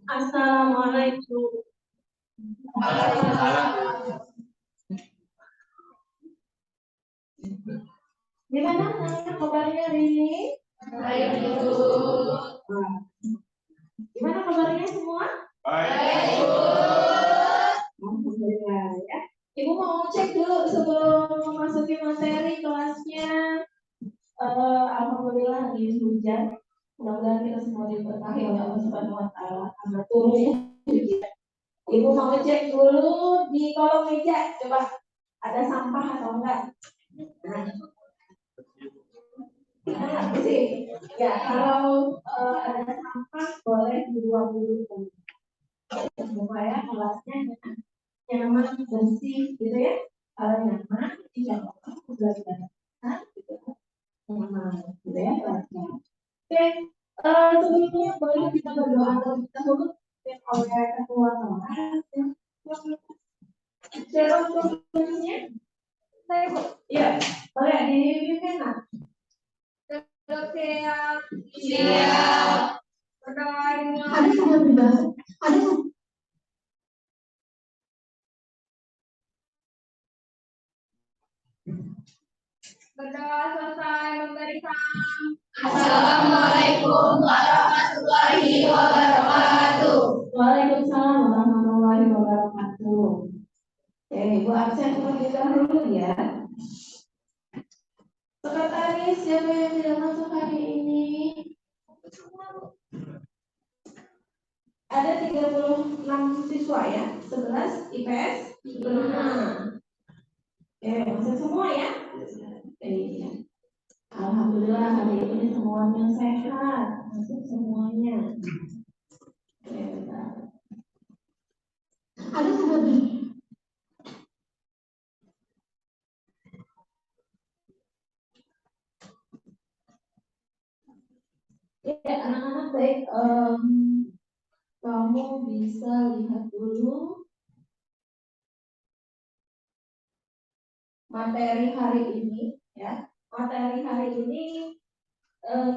Assalamualaikum. Gimana kabarnya hari ini? Baik, Ibu. Gimana kabarnya semua? Baik, Ibu. Alhamdulillah ya. Ibu mau cek dulu sebelum memasuki materi kelasnya. Alhamdulillah hari ini hujan. Mudah-mudahan kita semua diberkahi oleh Allah Subhanahu wa taala. Karena turun ya. Ibu mau cek dulu di kolong meja, coba ada sampah atau enggak? Nah, sih. Ya, kalau ada sampah boleh dibuang dulu. Supaya kelasnya nyaman, bersih, gitu ya. Kalau nyaman, tidak belajar. Gitu. Nyaman, gitu ya kelasnya. Oke, sebelumnya boleh kita berdoa terlebih dahulu oleh ketua kelas. Siapa tulisnya? Saya, ya, boleh dipimpin lah. Siap. Siap. Berdoa. Ada sudah dibahas. Ada. Berdoa selesai memberi salam. Assalamualaikum warahmatullahi wabarakatuh. Waalaikumsalam warahmatullahi wabarakatuh. Oke, Ibu absen terlebih dahulu ya. Sekretaris siapa yang tidak masuk hari ini? Ada 36 siswa ya, 11 IPS, 5. Oke, masuk semua ya. Oke. Alhamdulillah hari ini semuanya sehat, masuk semuanya. Oke, bentar. Ada sebabnya. Ya, anak-anak baik, kamu bisa lihat dulu materi hari ini ya. Materi hari ini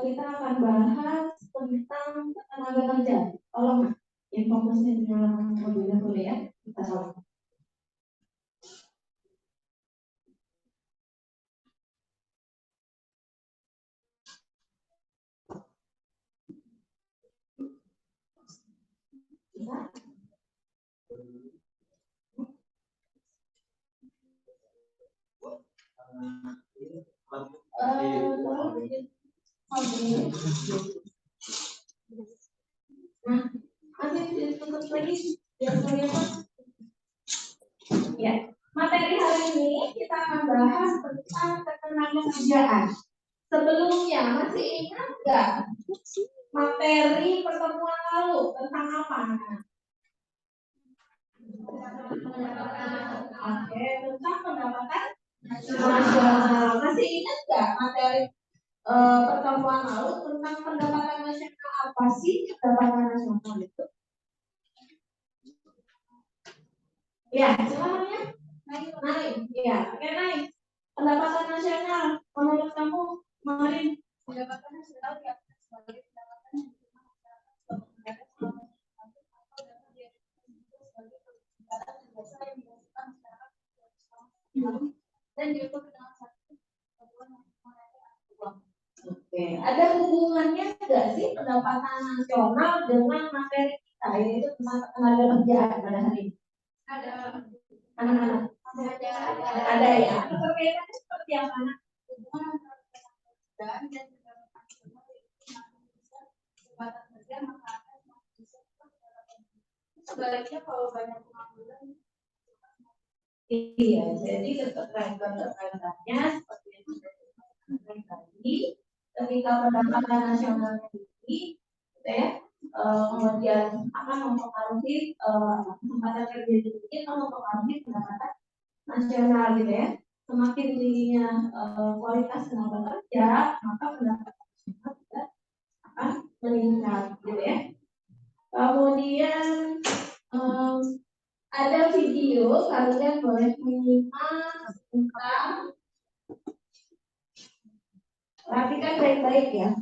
kita akan bahas tentang tenaga kerja. Tolong fokusnya dinyalakan terlebih dahulu ya. Kita tahu. Ya, materi hari ini kita akan bahas tentang ketenagakerjaan. Sebelumnya masih ingat nggak materi pertemuan lalu tentang apa? Oke, tentang pendapatan nasional. Masih ingat nggak materi pertemuan lalu tentang pendapatan nasional? Apa sih pendapatan nasional itu? Ya, semuanya naik. Ya, oke naik. Pendapatan nasional menurut kamu kemarin pendapatan nasional ya sebagai pendapatan dan juga dengan satu Oke, ada hubungannya nggak sih pendapatan nasional dengan materi kita yaitu tentang tenaga kerjaan pada hari ini? Ada. Anak-anak ada ya. Perbedaannya seperti apa? Hubungan antara dan pendapatan kerja maka sebaliknya kalau banyak pengangguran. Iya, jadi keterkaitannya seperti yang sudah disampaikan tadi, ketika pendapatan nasionalnya tinggi, gitu ya, kemudian akan mempengaruhi kesempatan kerja tinggi atau mempengaruhi pendapatan nasional, gitu ya. Semakin tingginya kualitas tenaga kerja, maka pendapatan nasional juga akan meningkat, gitu ya. Kemudian ada video, kalian boleh menyimak tentang, perhatikan baik-baik ya.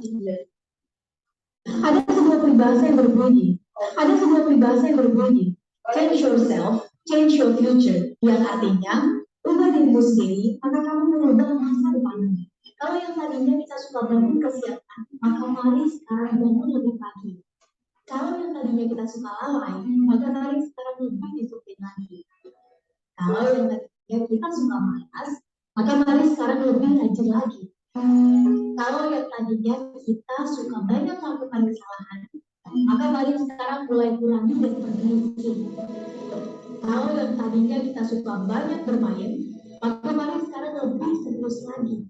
Ada sebuah peribahasa yang berbunyi, Ada sebuah peribahasa yang berbunyi, change yourself, change your future, yang artinya ubah dirimu sendiri, maka kamu mengubah masa depanmu. Kalau yang tadinya kita suka bangun kesiangan, maka mari sekarang bangun lebih pagi. Kalau yang tadinya kita suka lalai, maka mari sekarang lebih disiplin lagi. Kalau yang tadinya kita suka malas, maka mari sekarang lebih rajin lagi. Kalau yang tadinya kita suka banyak melakukan kesalahan, maka mari sekarang mulai kurangi dan perbaiki. Kalau yang tadinya kita suka banyak bermain, maka mari sekarang lebih serius lagi.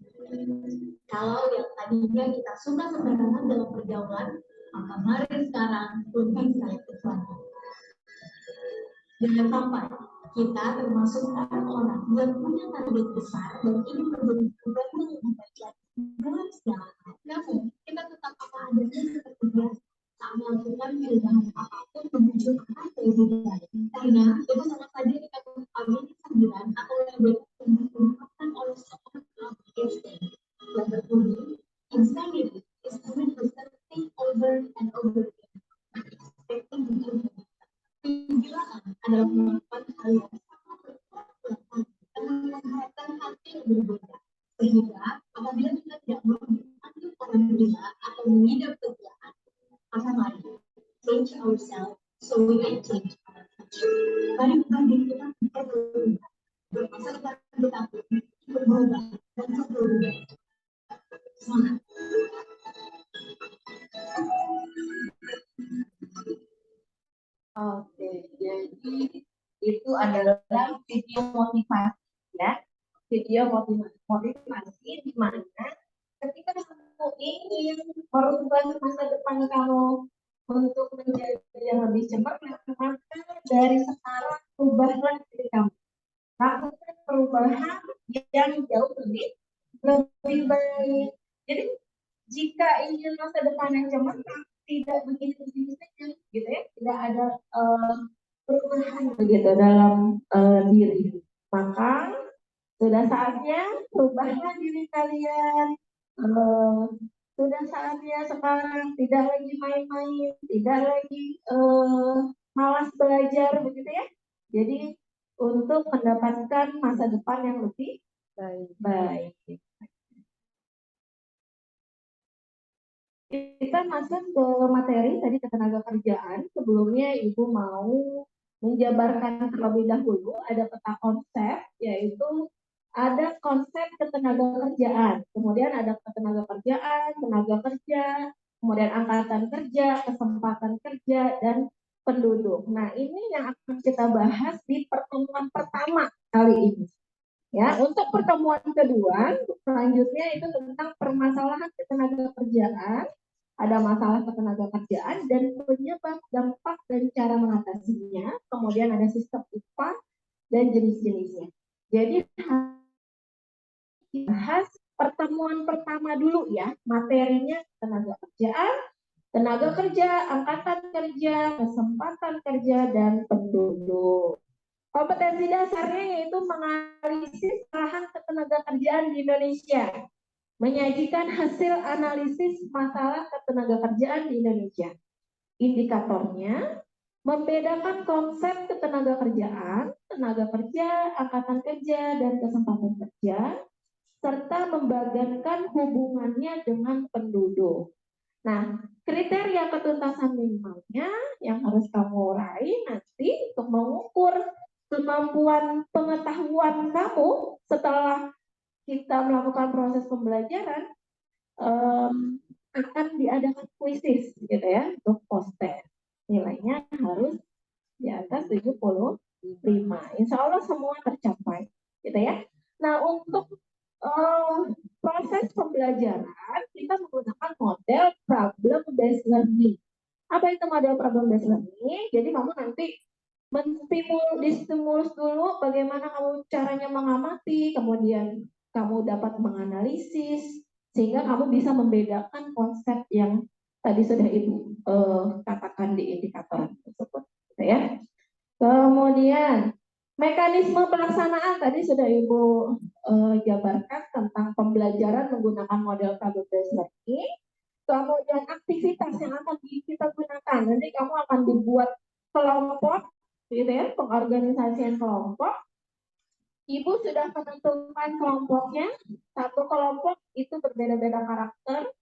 Kalau yang tadinya kita suka sembarangan dalam pergaulan, maka mari sekarang lebih selektif lagi. Jangan sampai kita termasuk orang-orang yang punya target besar dan ingin menjadi pribadi yang lebih baik lagi dalam segala hal. Namun, kita tetap apa adanya seperti biasa, tak melakukan perubahan apapun menuju arah yang lebih baik. Karena itu sama saja kita mengambil kesambilan atau yang dilakukan oleh seorang Einstein yang berbunyi, insanity is doing the same thing over and over again, expecting the different. Kegilaan adalah melakukan hal yang sama berulang-ulang dan mengharapkan hasil yang berbeda. Sehingga apabila kita tidak mau dianggap orang gila atau mengidap kegilaan, maka mari change ourselves so we can change our future. Mari bukan diri kita bisa berubah, bermasa depan kita ikut berubah dan berubah. Semangat. Oke, jadi itu adalah video motivasi ya. Video motivasi di mana ketika kamu ingin merubah masa depan kamu untuk menjadi yang lebih cepat, maka dari sekarang ubahlah diri kamu. Lakukan perubahan yang jauh lebih baik. Jadi jika ingin masa depan yang cepat, tidak begini saja, gitu ya, tidak ada perubahan begitu dalam diri. Maka sudah saatnya perubahan diri kalian. Sudah saatnya sekarang tidak lagi main-main, tidak lagi malas belajar, begitu ya. Jadi untuk mendapatkan masa depan yang lebih baik. Kita masuk ke materi tadi ketenaga kerjaan. Sebelumnya Ibu mau menjabarkan terlebih dahulu ada peta konsep, yaitu ada konsep ketenaga kerjaan, kemudian ada ketenaga kerjaan, tenaga kerja, kemudian angkatan kerja, kesempatan kerja, dan penduduk. Nah, ini yang akan kita bahas di pertemuan pertama kali ini. Ya, untuk pertemuan kedua, selanjutnya itu tentang permasalahan ketenaga kerjaan, ada masalah ketenaga kerjaan dan penyebab, dampak, dan cara mengatasinya. Kemudian ada sistem upah dan jenis-jenisnya. Jadi bahas pertemuan pertama dulu ya, materinya tenaga kerjaan, tenaga kerja, angkatan kerja, kesempatan kerja, dan penduduk. Kompetensi dasarnya yaitu menganalisis lahan ketenaga kerjaan di Indonesia, menyajikan hasil analisis masalah ketenaga kerjaan di Indonesia. Indikatornya, membedakan konsep ketenaga kerjaan, tenaga kerja, angkatan kerja, dan kesempatan kerja, serta membagikan hubungannya dengan penduduk. Nah, kriteria ketuntasan minimalnya yang harus kamu raih nanti untuk mengukur kemampuan pengetahuan kamu setelah kita melakukan proses pembelajaran, akan diadakan kuisis gitu ya untuk post-test. Nilainya harus di atas 75. Insya Allah semua tercapai gitu ya. Nah, untuk proses pembelajaran kita menggunakan model problem based learning. Apa itu model problem based learning? Jadi kamu nanti distimulus dulu bagaimana kamu caranya mengamati, kemudian kamu dapat menganalisis sehingga kamu bisa membedakan konsep yang tadi sudah Ibu katakan di indikator tersebut, ya. Kemudian mekanisme pelaksanaan tadi sudah Ibu jabarkan tentang pembelajaran menggunakan model problem based learning. Kemudian aktivitas yang akan kita gunakan, nanti kamu akan dibuat kelompok, gitu ya, pengorganisasian kelompok. Ibu sudah menentukan kelompoknya, satu kelompok itu berbeda-beda karakter,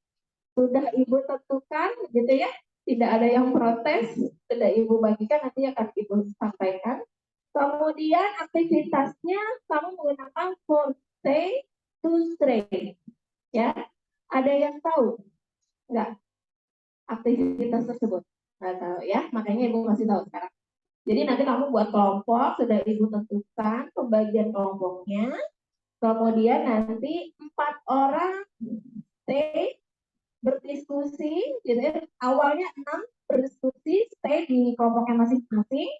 sudah ibu tentukan, gitu ya, tidak ada yang protes, sudah ibu bagikan, nanti akan ibu sampaikan. Kemudian aktivitasnya kamu menggunakan for stay to stray, ya. Ada yang tahu nggak aktivitas tersebut? Nggak tahu ya, makanya ibu kasih tahu sekarang. Jadi nanti kamu buat kelompok, sudah ibu tentukan pembagian kelompoknya. Kemudian nanti 4 orang stay berdiskusi, gitu ya. Awalnya 6 berdiskusi, stay di kelompoknya masing-masing.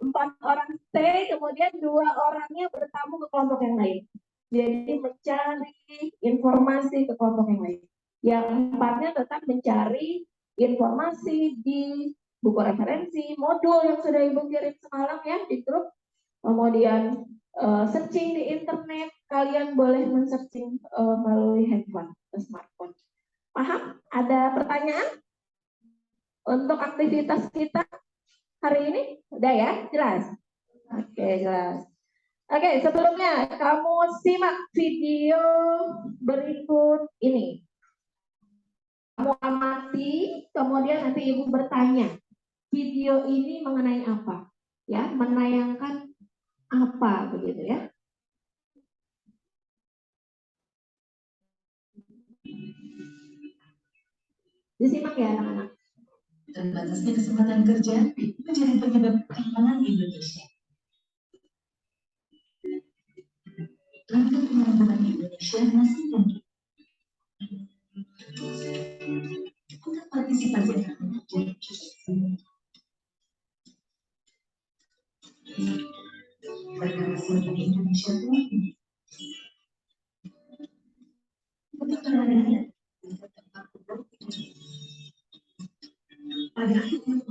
4 orang stay, kemudian 2 orangnya bertamu ke kelompok yang lain. Jadi mencari informasi ke kelompok yang lain. Yang 4-nya tetap mencari informasi di buku referensi, modul yang sudah ibu kirim semalam ya di grup. Kemudian searching di internet, kalian boleh men-searching melalui handphone atau smartphone. Paham? Ada pertanyaan untuk aktivitas kita hari ini? Udah ya? Jelas? Oke, jelas. Oke, sebelumnya kamu simak video berikut ini. Kamu amati, kemudian nanti ibu bertanya, video ini mengenai apa? Ya, menayangkan apa begitu ya? Disimak ya anak-anak. Terbatasnya kesempatan kerja menjadi penyebab ketimpangan Indonesia. Langkah pengangguran Indonesia masih tinggi. Untuk partisipasi anak kerja berhasil di Indonesia tinggi. Untuk penanganan pada akhirnya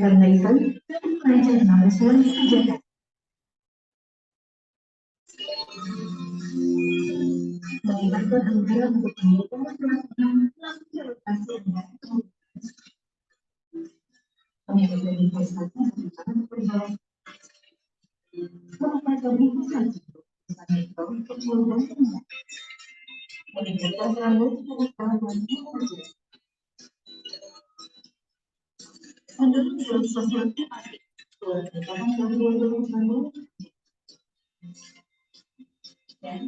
karena itu, pelajaran harus selalu dijaga. Melibatkan anggaran untuk mendukung pelaksanaan lokasi anggaran. Penyedia investasi merupakan perubahan. Memperbaiki investasi, misalnya itu kecil dan rendah. Meningkatkan selalu pengetahuan yang terjadi. Menurut Biro Sosial Privat, peningkatan selalu dan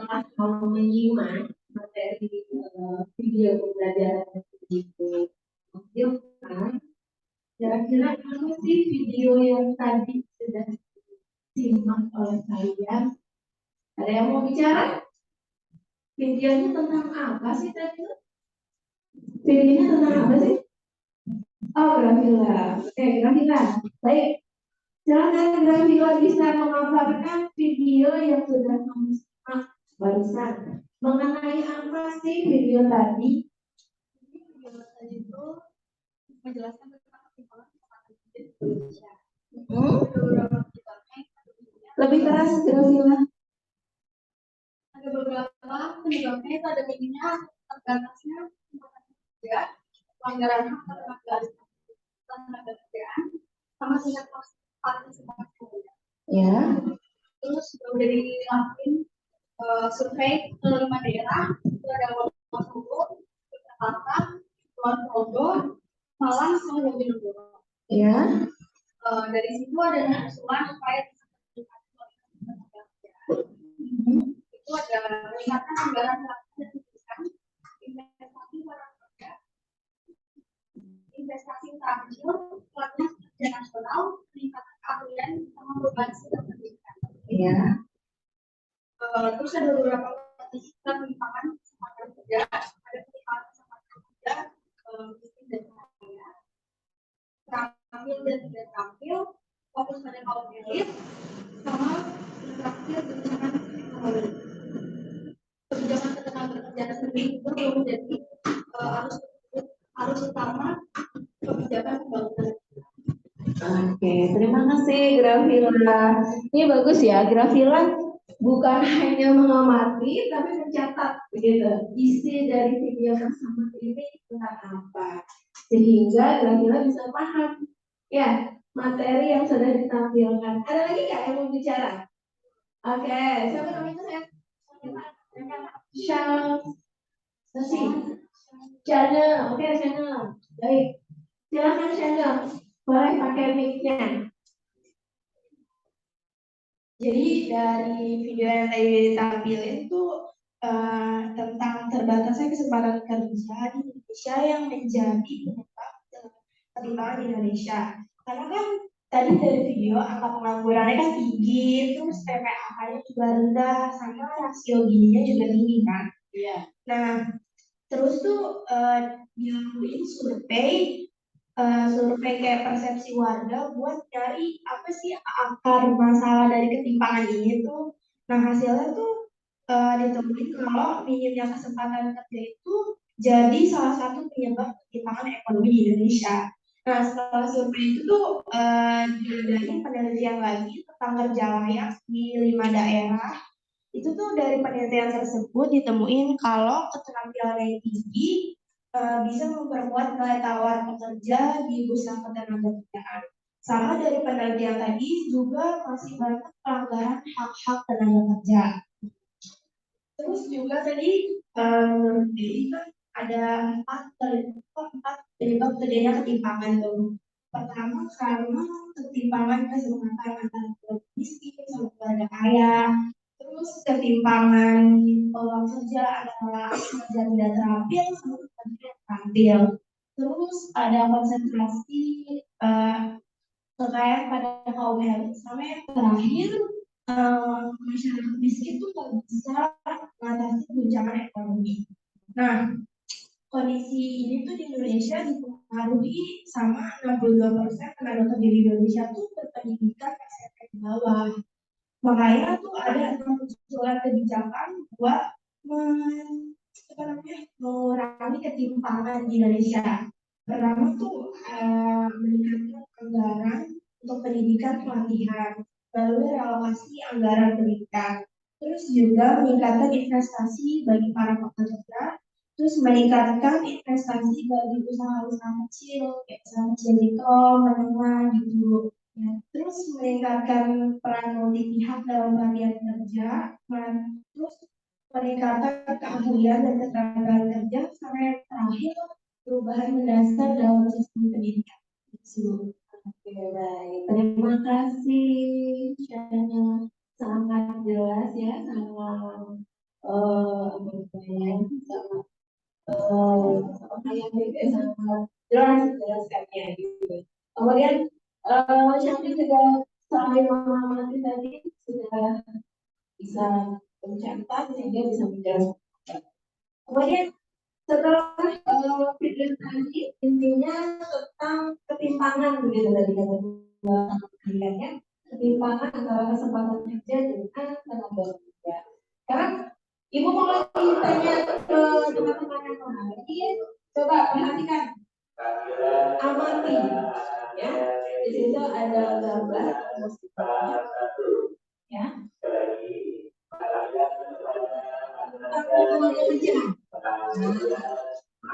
setelah kamu menyimak materi video pembelajaran itu, kan? Kira-kira apa sih video yang tadi sudah disimak oleh kalian? Ada yang mau bicara? Videonya tentang apa sih tadi? Videonya tentang apa sih? Oh, Grafila. Oke, Grafila. Baik. Silakan Grafila bisa memaparkan video yang sudah kamu simak barusan. Mengenai apa sih video tadi? Video tadi itu menjelaskan tentang ketimpangan di Indonesia. Lebih keras, Grafila. Ada beberapa penyebabnya itu ada minimnya terbatasnya kerja, pelanggaran hak tenaga kerjaan, sama tingkat partisipasi kerja. Ya. Terus udah dilakuin survei ke 5 daerah, itu ada Solo, Jakarta, Kulon Progo, Malang, sama Jawa Timur. Ya. Dari situ ada usulan supaya bisa itu ada meningkatkan anggaran investasi barang kerja, investasi terakhir, pelatihan kerja nasional, peningkatan keahlian, sama perubahan sistem pendidikan. Ya. Terus ada beberapa penyimpangan kesempatan kerja, ada penyimpangan kesempatan kerja, miskin dan kaya, terampil dan tidak terampil, fokus pada kaum elit, sama terakhir kebijakan teknologi. Kebijakan ketenagakerjaan sendiri juga belum menjadi arus utama kebijakan pembangunan. Oke, terima kasih Grafila. Ini bagus ya, Grafila bukan hanya mengamati tapi mencatat begitu isi dari video tersebut ini tentang apa, sehingga Grafila bisa paham ya materi yang sudah ditampilkan. Ada lagi nggak yang mau bicara? Oke, siapa namanya saya? Channel, oke channel. Baik, silakan channel. Boleh pakai mic-nya. Jadi dari video yang tadi ditampilin itu tentang terbatasnya kesempatan kerja di Indonesia yang menjadi penyebab ketimpangan di Indonesia. Karena kan tadi dari video angka penganggurannya kan tinggi, terus PPAK-nya juga rendah, sama rasio gininya juga tinggi kan. Iya. Nah, terus tuh dilakuin survei kayak persepsi warga buat cari apa sih akar masalah dari ketimpangan ini tuh. Nah hasilnya tuh ditemuin kalau minimnya kesempatan kerja itu jadi salah satu penyebab ketimpangan ekonomi di Indonesia. Nah setelah survei itu tuh diadain penelitian lagi tentang kerja layak di 5 daerah. Itu tuh dari penelitian tersebut ditemuin kalau keterampilan yang tinggi bisa memperkuat nilai tawar pekerja di usaha ketenagakerjaan. Sama dari penelitian tadi juga masih banyak pelanggaran hak-hak tenaga kerja. Terus juga tadi menurut Dewi kan ada empat penyebab terjadinya ketimpangan tuh. Pertama karena ketimpangan kesempatan antara keluarga miskin sama keluarga kaya. Terus ketimpangan peluang kerja antara pekerja tidak terampil sama pekerja yang terampil. Terus ada konsentrasi kekayaan pada kaum elit sama yang terakhir masyarakat miskin itu nggak bisa mengatasi guncangan ekonomi. Nah, kondisi ini tuh di Indonesia dipengaruhi sama 62% tenaga kerja di Indonesia tuh berpendidikan SMP ke bawah. Makanya tuh ada usulan kebijakan buat mengurangi ketimpangan di Indonesia. Pertama tuh meningkatkan anggaran untuk pendidikan pelatihan, lalu relokasi anggaran pendidikan, terus juga meningkatkan investasi bagi para pekerja, terus meningkatkan investasi bagi usaha-usaha kecil, kayak usaha kecil mikro, menengah gitu. Ya, terus meningkatkan peran multi pihak dalam pelatihan kerja, terus peningkatan keahlian dan keterampilan kerja, sama yang terakhir perubahan mendasar dalam sistem pendidikan. Oke, baik. Terima kasih. Channel sangat jelas ya, sangat yang sangat jelas menjelaskannya gitu. Kemudian Syafri juga selain mengamati tadi sudah bisa mencatat sehingga bisa menjelaskan. Kemudian setelah video tadi intinya tentang ketimpangan begitu tadi kata kaliannya, ketimpangan antara kesempatan kerja dengan tenaga kerja. Sekarang Ibu mau lagi tanya ke teman-teman yang lain, coba perhatikan, amati, ya. Di situ ada gambar ya. Tenaga kerja.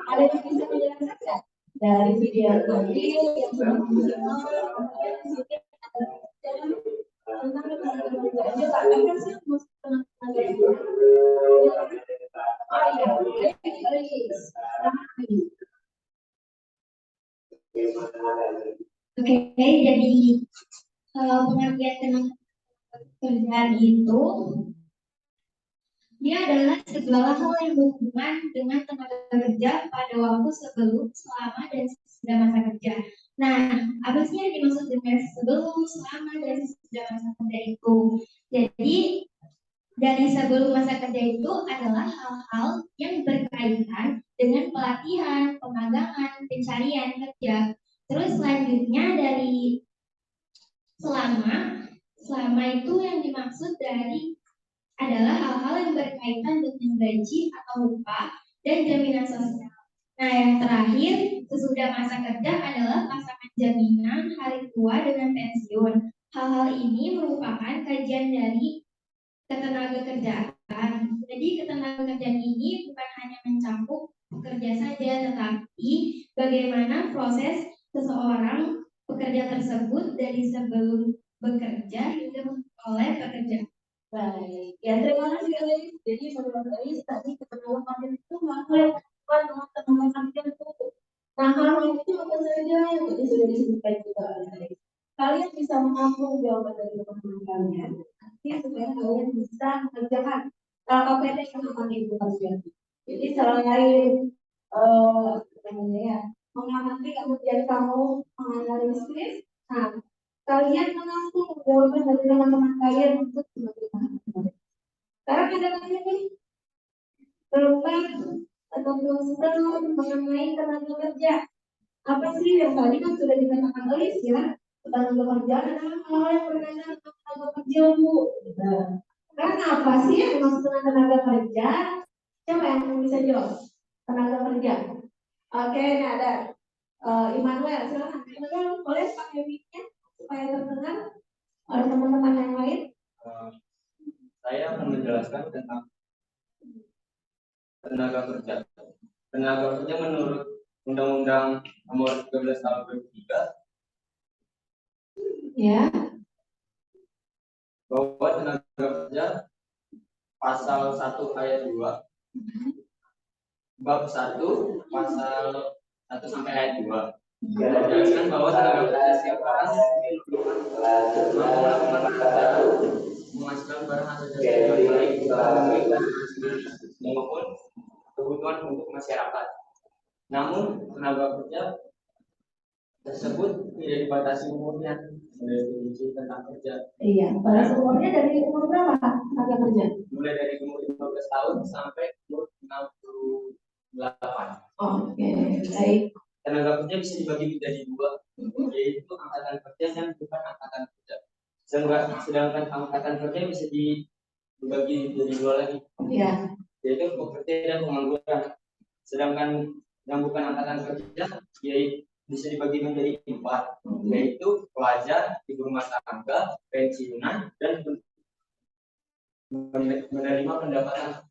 Ada yang bisa menjelaskan nggak? Dari video tadi yang sudah menjelaskan, kemudian di sini ada tentang tenaga kerja. Coba apa sih maksud tenaga kerja? Oh iya, Oke, jadi pengertian tenaga kerjaan itu dia adalah segala hal yang berhubungan dengan tenaga kerja pada waktu sebelum, selama, dan sesudah masa kerja. Nah, apa sih yang dimaksud dengan sebelum, selama, dan sesudah masa kerja itu? Jadi, dari sebelum masa kerja itu adalah hal-hal yang berkaitan dengan pelatihan, pemagangan, pencarian kerja. Terus selanjutnya dari selama itu yang dimaksud dari adalah hal-hal yang berkaitan dengan gaji atau upah dan jaminan sosial. Nah, yang terakhir, sesudah masa kerja adalah pasangan jaminan, hari tua, dengan pensiun. Hal-hal ini merupakan kajian dari ketenaga kerjaan. Jadi, ketenaga kerjaan ini bukan hanya mencakup pekerja saja, tetapi bagaimana proses seseorang pekerja tersebut dari sebelum bekerja hingga oleh pekerja. baik, ya terima kasih Elis. Jadi menurut Elis tadi ketenaga kerja itu melakukan tenaga kerja itu. Nah hal itu apa saja yang tadi sudah disebutkan juga oleh Elis. Kalian bisa menampung jawaban dari teman-teman kalian, nanti supaya kalian bisa mengerjakan KPT yang akan ibu kerja. Jadi selain namanya ya mengamati kemudian kamu menganalisis, nah kalian menampung jawaban dari teman-teman kalian untuk bagaimana. Sekarang ada lagi nih tentang atau poster mengenai tenaga kerja. Apa sih yang tadi kan sudah dikatakan Elis ya? Tenaga kerja adalah hal yang berkaitan dengan tenaga kerja Bu. Karena apa sih yang dimaksud dengan tenaga kerja? Siapa yang bisa jawab? Tenaga kerja. Oke, nah ada Immanuel, silakan. Immanuel boleh pakai mic-nya supaya terdengar oleh teman-teman yang lain. Saya akan menjelaskan tentang tenaga kerja. Tenaga kerja menurut Undang-Undang Nomor 13 Tahun 2003 Ya. bahwa tenaga kerja pasal 1 ayat 2 bab 1 pasal 1 sampai ayat 2 menjelaskan bahwa tenaga kerja setiap orang melakukan pekerjaan menghasilkan barang atau jasa yang baik maupun kebutuhan untuk masyarakat. Namun tenaga kerja tersebut tidak dibatasi umurnya, definisi tentang kerja. Iya, batas umurnya dari umur berapa tenaga kerja? Mulai dari umur 15 tahun sampai umur 68. Oke, baik. Tenaga kerja bisa dibagi menjadi dua, yaitu angkatan kerja dan bukan angkatan kerja. Sedangkan angkatan kerja bisa dibagi menjadi dua lagi, yaitu pekerja dan pengangguran. Sedangkan yang bukan angkatan kerja, yaitu bisa dibagi menjadi 4, yaitu pelajar, ibu rumah tangga, pensiunan, dan menerima pendapatan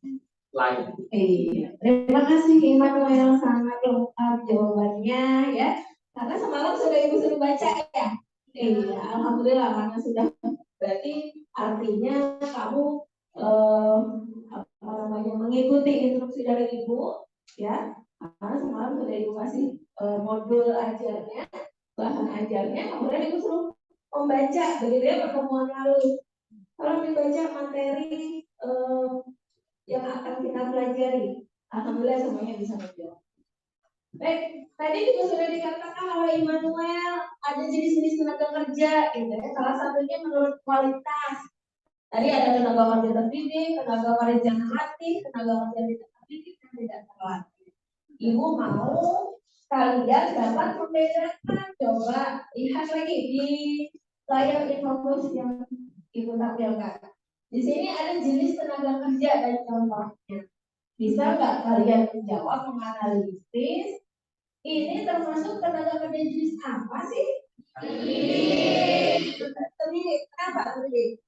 lain. Iya, terima kasih Immanuel, sangat lengkap jawabannya ya. Karena semalam sudah ibu suruh baca ya. Iya, alhamdulillah karena sudah, berarti artinya kamu apa namanya mengikuti instruksi dari ibu ya. Karena semalam sudah ibu kasih modul ajarnya, bahan ajarnya, kemudian ibu suruh membaca begitu ya pertemuan lalu. Kalau dibaca materi yang akan kita pelajari, alhamdulillah semuanya bisa menjawab. Baik, tadi juga sudah dikatakan oleh Immanuel ada jenis-jenis tenaga kerja, gitu ya. Salah satunya menurut kualitas. Tadi ada tenaga kerja terdidik, tenaga kerja terlatih, tenaga kerja tidak terdidik dan tidak terlatih. Ibu mau kalian dapat membedakan. Coba lihat lagi di layar informasi yang ibu tampilkan. Di sini ada jenis tenaga kerja dan contohnya. Bisa nggak kalian menjawab, menganalisis? Ini termasuk tenaga kerja jenis apa sih? Terdidik. Kenapa terdidik?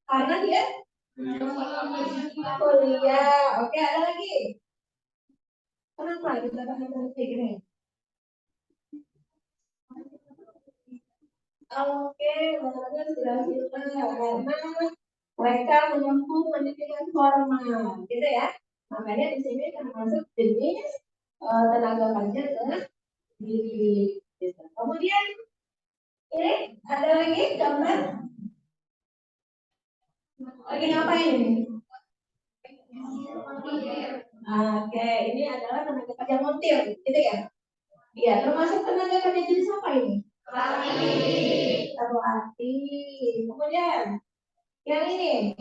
Karena dia kuliah. Oke, ada lagi. Kenapa kita pakai terdidik ini? Oke, benar-benar sudah kita karena mereka menempuh pendidikan formal, gitu ya. Makanya di sini termasuk jenis tenaga kerja terdidik. Gitu. Kemudian ini ada lagi gambar. Lagi ngapain ini? Oke, ini adalah tenaga kerja montir, gitu ya? Iya, termasuk tenaga kerja jenis apa ini? Terlatih. Kemudian yang ini?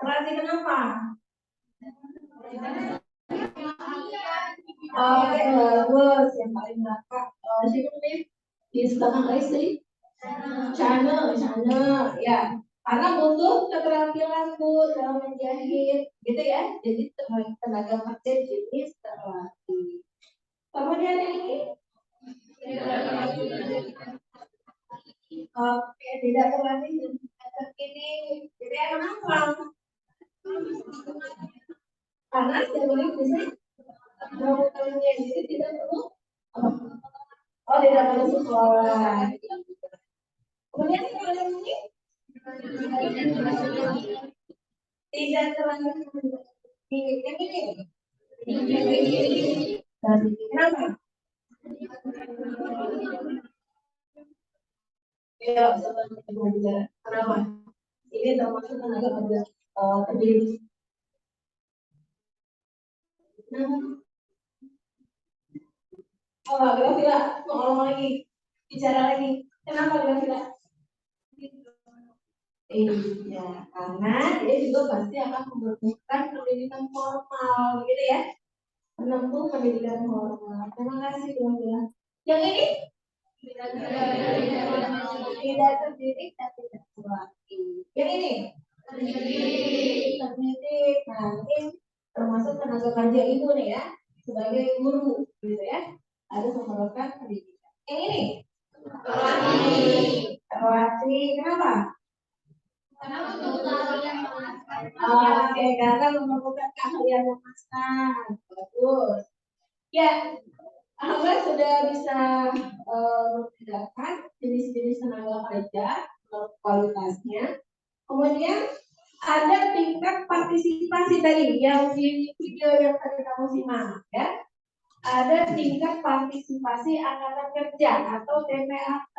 Terlatih kenapa? Oke, bagus. Yang paling belakang. Siapa nih? Di belakang istri? Channel, ya. Karena butuh keterampilan Bu dalam menjahit, gitu ya. Jadi tenaga kerja jenis terlatih. Kemudian yang ini? Oke, tidak terlatih ini. Jadi kenapa? Karena sebelum bisa melakukan jadi tidak perlu. Oh, tidak perlu sekolah. Kemudian yang ini? Tidak terlatih yang ini. Kenapa? Ya, kenapa? Ini termasuk tenaga kerja terdidik. Oh, Grafila, mau ngomong lagi, bicara lagi. Kenapa Grafila? Iya, karena dia juga pasti akan membutuhkan pendidikan formal, gitu ya. Menempuh pendidikan formal. Terima kasih Grafila. Yang ini? Tidak terdidik dan tidak terlatih. Yang ini? Terdidik. Nah, ini termasuk tenaga kerja ibu nih ya, sebagai guru, gitu ya. Harus memerlukan pendidikan. Yang ini? Terlatih. Kenapa? Oke, karena memerlukan keahlian memasak. Bagus. Ya, Anda sudah bisa membedakan jenis-jenis tenaga kerja, kualitasnya. Kemudian ada tingkat partisipasi tadi yang di video yang tadi kamu simak, ya. Ada tingkat partisipasi angkatan kerja atau TPAK.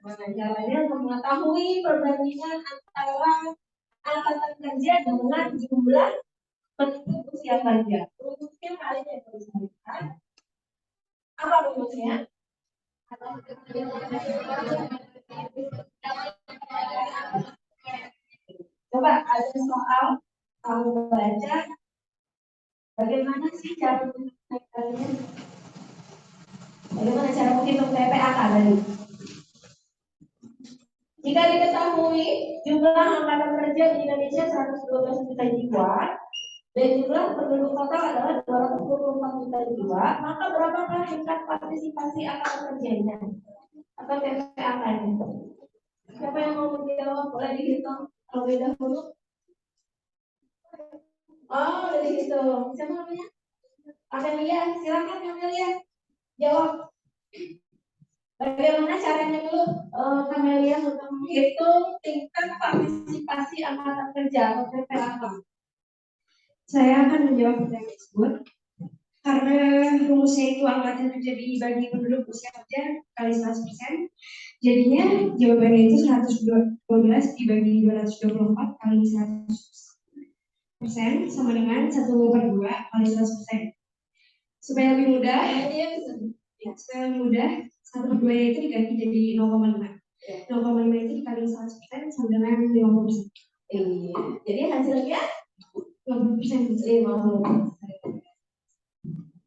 Nah, caranya untuk mengetahui perbandingan antara angkatan kerja dengan jumlah penduduk usia kerja. Rumusnya kalian yang harus lihat. Apa rumusnya? Coba ada soal kamu baca. Bagaimana sih cara menghitung? Bagaimana cara menghitung TPAK tadi? Jika diketahui jumlah angkatan kerja di Indonesia 112 juta jiwa dan jumlah penduduk total adalah 224 juta jiwa, maka berapakah tingkat partisipasi angkatan kerjanya atau TPAK-nya? Siapa yang mau menjawab? Boleh dihitung terlebih dahulu. Oh, dari situ. Siapa namanya? Amelia, silakan Amelia. Jawab. Bagaimana caranya dulu Amelia untuk menghitung tingkat partisipasi angkatan kerja atau TPAK? Saya akan menjawab pertanyaan tersebut karena rumusnya itu angkatan kerja dibagi penduduk usia kerja kali 100%. Jadinya jawabannya itu 112 dibagi 224 kali 100. sama dengan 1/2 kali 100%. Supaya lebih mudah, supaya lebih mudah, 1/2 itu diganti jadi 0,5. 0,5 itu dikali 100% sama dengan 50%. Iya. Jadi hasilnya 50%. 50%.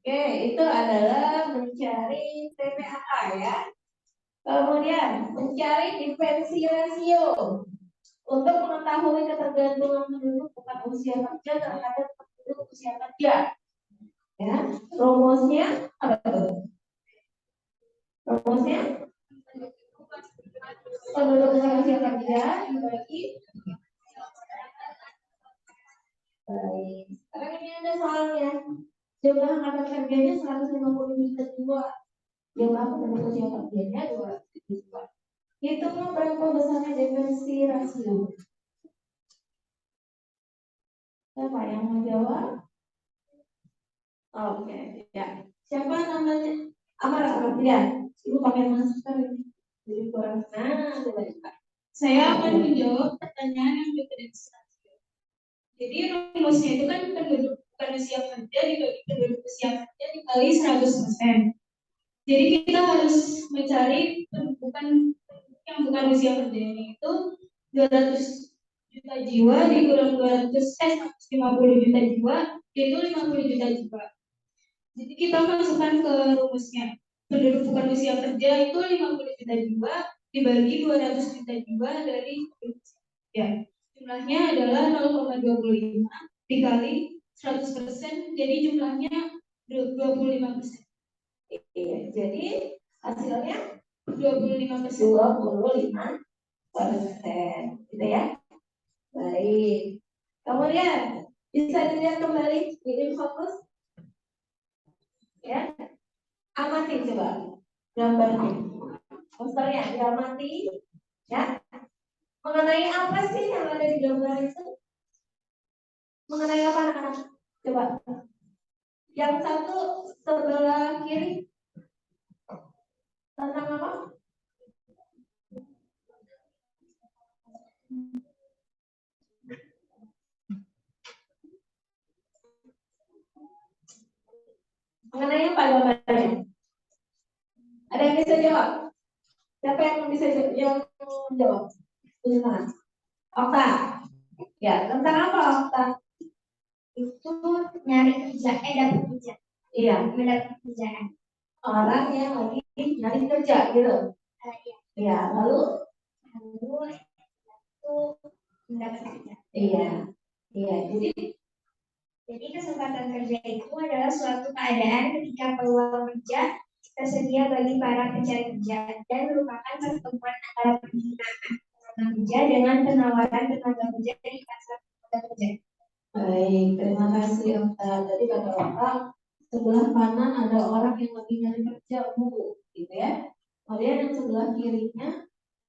Oke, itu adalah mencari TPAK ya. Kemudian mencari diferensi rasio untuk mengetahui ketergantungan penduduk bukan usia kerja terhadap penduduk usia kerja. Ya, rumusnya apa tuh? Rumusnya penduduk usia kerja dibagi. Baik. Sekarang ini ada soalnya. Jumlah angkatan kerjanya 150 juta jiwa. Jumlah penduduk usia kerjanya 200 juta. Hitunglah berapa besarnya diferensi rasio. Siapa yang mau jawab? Oke, ya. Siapa namanya? Amar, ya. Ibu pakai masker ini. Jadi kurang. Nah, coba. Saya akan menjawab pertanyaan yang diferensiasi. Jadi rumusnya itu kan penduduk bukan usia kerja dibagi penduduk usia kerja dikali 100%. Jadi kita harus mencari bukan yang bukan usia kerja ini itu 200 juta jiwa dikurang 150 juta jiwa yaitu 50 juta jiwa. Jadi kita masukkan ke rumusnya penduduk bukan usia kerja itu 50 juta jiwa dibagi 200 juta jiwa dari penduduk usia kerja. Jumlahnya adalah 0,25 dikali 100%, jadi jumlahnya 25%. Iya, jadi hasilnya 25%. 25%, gitu ya. Baik. Kemudian bisa dilihat kembali ini fokus. Ya, amati coba gambarnya. Posternya diamati, ya. Mengenai apa sih yang ada di gambar itu? Mengenai apa anak-anak? Coba. Yang satu sebelah kiri tentang apa? Mengenai apa gambarnya? Ada yang bisa jawab? Siapa yang bisa jawab? Tunjuk tangan. Okta. Ya, tentang apa Okta? Itu nyari kerja, dapat kerja. Iya, Mendapat kerjaan. orang yang lagi nyari kerja gitu. Iya. Iya, lalu Itu mendapat kerja. iya. Iya, Jadi kesempatan kerja itu adalah suatu keadaan ketika peluang kerja tersedia bagi para pencari kerja dan merupakan pertemuan antara permintaan tenaga kerja dengan penawaran tenaga kerja di pasar tenaga kerja. baik, terima kasih Okta. Jadi kata Okta, sebelah kanan ada orang yang lagi nyari kerja, Bu, gitu ya. Kemudian yang sebelah kirinya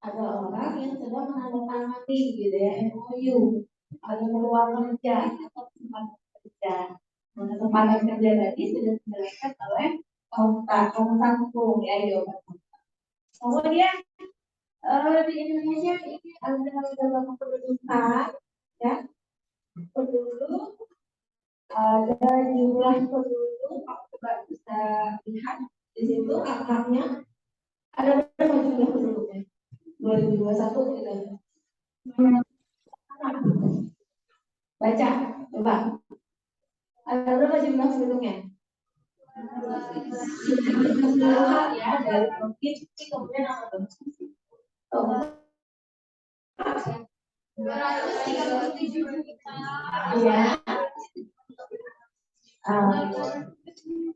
ada orang yang sedang menandatangani, gitu ya, MOU, ada peluang kerja atau kesempatan kerja. Nah, kesempatan kerja tadi sudah dijelaskan oleh Okta, Oktaku, ya, jawaban. Kemudian di Indonesia ini ada beberapa kependudukan, ya. Penduduk, ada jumlah penduduk, coba bisa lihat di situ angkanya ada berapa jumlah penduduknya? 2021 gitu. Baca, coba. Ada berapa jumlah penduduknya? Ya, dari provinsi kemudian apa tuh? 237 juta. Iya.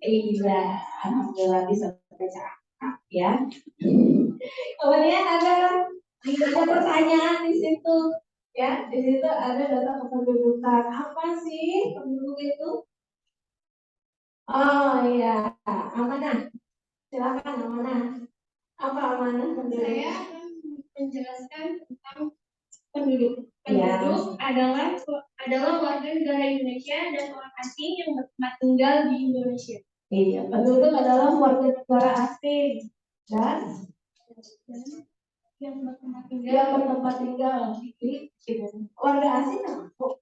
Iya, alhamdulillah bisa baca ya. Kemudian ada pertanyaan di situ, ya. Di situ ada data kependudukan. Apa sih penduduk itu? Oh iya, amanah. Silakan amanah. Apa amanah penduduk? Saya akan menjelaskan tentang penduduk. Ya. Penduduk adalah warga negara Indonesia dan orang asing yang bertempat tinggal di Indonesia. Iya, penduduk adalah warga negara asing dan yang bertempat dia bertempat tinggal di warga asing termasuk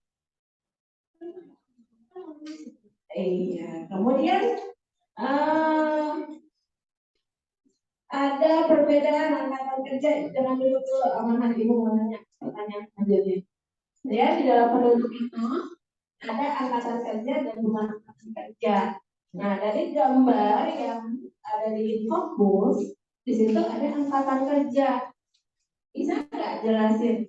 Iya. Kemudian ada perbedaan angkatan kerja. Jangan dulu ke amanah ibu menanya pertanyaan selanjutnya. Ya, di dalam penduduk itu ada angkatan kerja dan bukan angkatan kerja. Nah, dari gambar yang ada di fokus, di situ ada angkatan kerja. Bisa nggak jelasin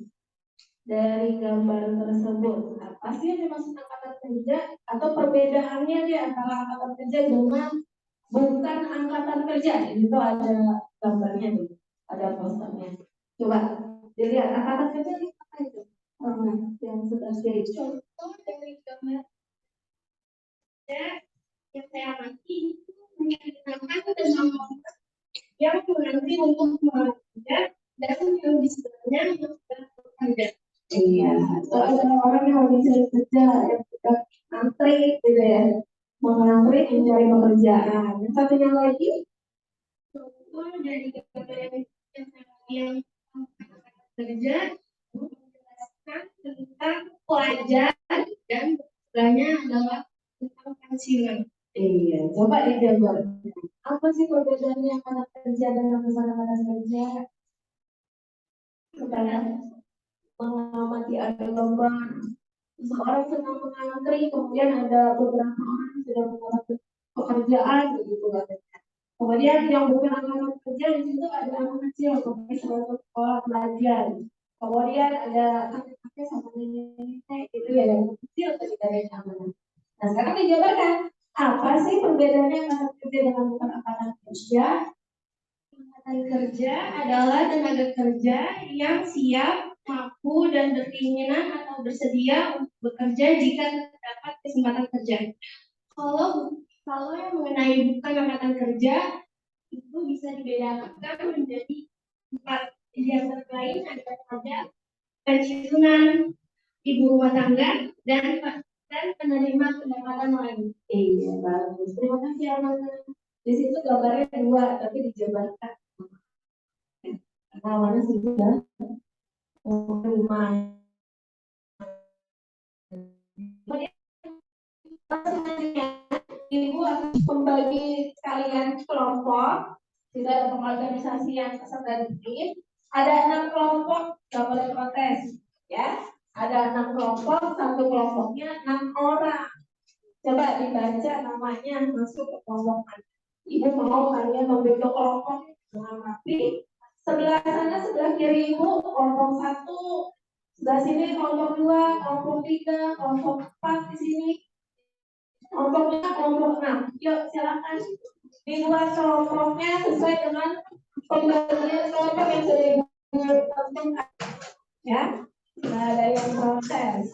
dari gambar tersebut apa sih yang dimaksud angkatan kerja atau perbedaannya dia antara angkatan kerja dengan bukan angkatan kerja? Itu ada gambarnya tuh, ada posternya. Coba dilihat angkatan kerja itu apa itu? Yang sudah jadi Contoh dari gambar yang saya amati itu menyatakan tentang yang menantri untuk bekerja dan yang di sebelahnya untuk bekerja. Iya, itu ada orang yang lagi cari kerja, yang sudah antri gitu ya, mengantri mencari pekerjaan. Yang satunya lagi, Contoh dari gambar yang kerja menjelaskan tentang pelajar dan sebelahnya adalah tentang pensiunan. iya, coba digambarkan. Apa sih perbedaannya antara kerja dengan bukan angkatan kerja? Supaya mengamati ada gambar seorang sedang mengantri, kemudian ada beberapa orang yang sedang mengalami pekerjaan begitu katanya. Kemudian yang bukan angkatan kerja di situ ada anak kecil, kemudian suatu sekolah belajar. Kemudian ada kakek-kakek sama nenek itu ya yang kecil ketika dari amanah. Nah sekarang dijabarkan apa sih perbedaannya angkatan kerja dengan bukan angkatan kerja? Angkatan kerja adalah tenaga kerja yang siap, mampu, dan berkeinginan atau bersedia untuk bekerja jika terdapat kesempatan kerja. Kalau yang mengenai bukan angkatan kerja itu bisa dibedakan menjadi 4. Yang antara lain ada pensiunan, ibu rumah tangga, dan penerima pendapatan lain. Iya bagus. Terima kasih Amanda. Di situ gambarnya dua, tapi dijabarkan. Awalnya sudah menerima. Ibu akan membagi kalian kelompok. Tidak ada pengorganisasi yang peserta didik. Ada 6 kelompok, nggak boleh protes, ya. Ada 6 kelompok, satu kelompoknya 6 orang. Coba dibaca namanya masuk ke kelompok mana. Ibu mau kalian membentuk kelompok dengan rapi. Sebelah sana, sebelah kiri ibu, kelompok 1. Sebelah sini kelompok 2, kelompok 3, kelompok 4 di sini. Kelompok 5, kelompok 6. Yuk silakan dibuat kelompoknya sesuai dengan pembagian kelompok yang sudah ibu tentukan. Ya, nah ada yang proses.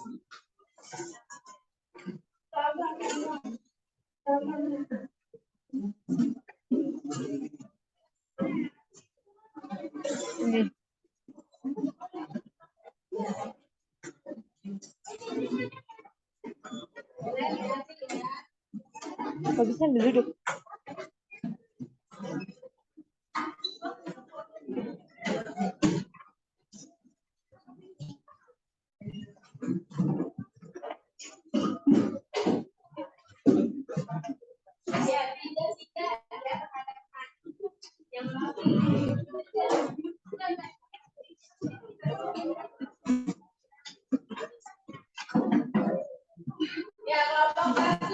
Bagusnya duduk. Ya, kelompok 1.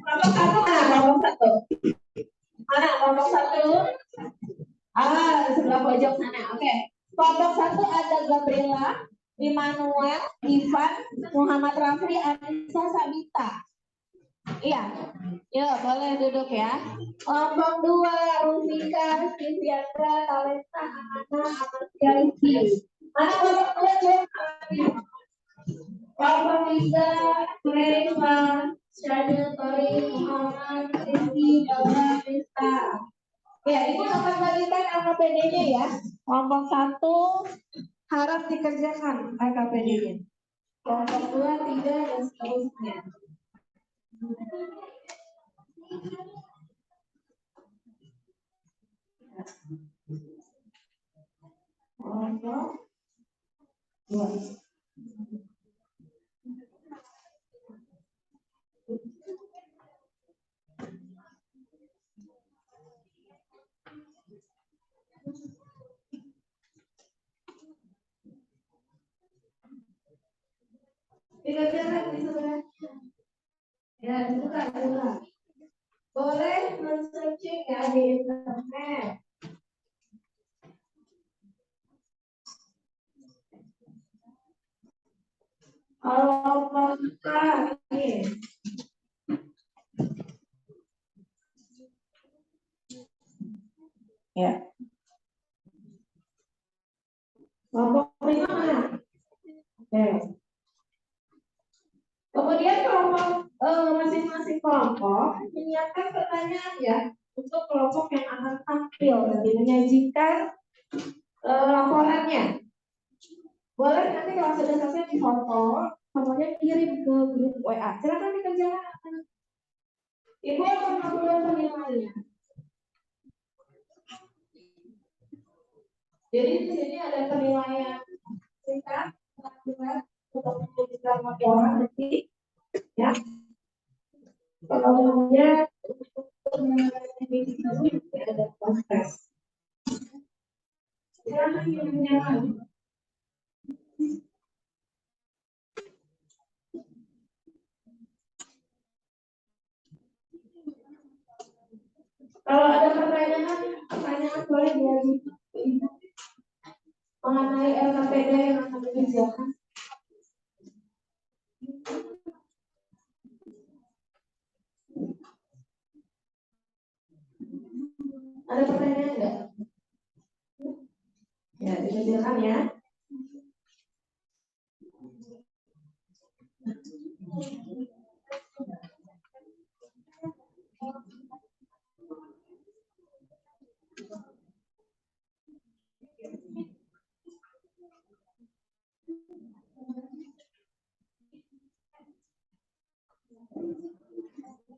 Kelompok 1 mana? Kelompok 1. Mana kelompok 1? Sebelah pojok sana. Oke. Kelompok 1 ada Gabriela, Immanuel, Ivan, Muhammad Rafli, Anissa, Sabita. Iya. Yuk, boleh duduk ya. Kelompok 2 Rufika, Siviandra, Talenta, Amanda, Amalia, Rizky. Mana kelompok 2 Jen? Kelompok 3 Reva, Syadil, Tori, Muhammad, Rizky, Daula, Rista. Ya, ibu akan bagikan LKPD-nya ya. Kelompok 1 harap dikerjakan LKPD-nya. Kelompok 2, 3, dan seterusnya. Kelompok 2. dikerjakan di sebelahnya. Ya, buka. Boleh men-searching ya di internet. Kalau mau buka, nih. Ya. Kelompok 5 mana? Oke. Kemudian kelompok masing-masing kelompok menyiapkan pertanyaan ya untuk kelompok yang akan tampil nanti menyajikan laporannya. Boleh nanti kalau sudah selesai difoto, kemudian kirim ke grup WA. Silakan dikerjakan. Ibu akan melakukan penilaiannya. Jadi di sini ada penilaian singkat, untuk menunjukkan laporan nanti, ya. Kalau kemudian untuk penilaian ini ada proses. Silakan dikerjakan. Kalau ada pertanyaan boleh diajukan ke Ibu mengenai LKPD yang akan dikerjakan. Ada pertanyaan enggak? Ya, dikerjakan ya.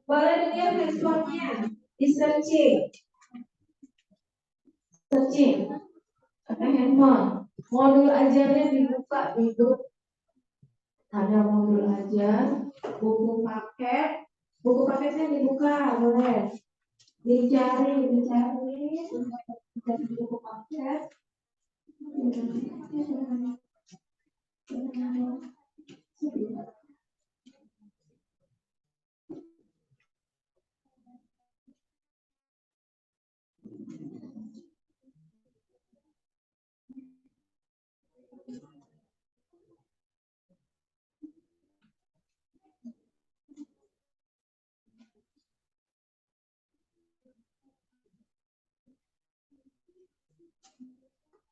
Boleh dilihat responnya di searching pakai handphone. Modul ajarnya dibuka itu. Ada modul ajar, buku paketnya dibuka, boleh dicari buku paket.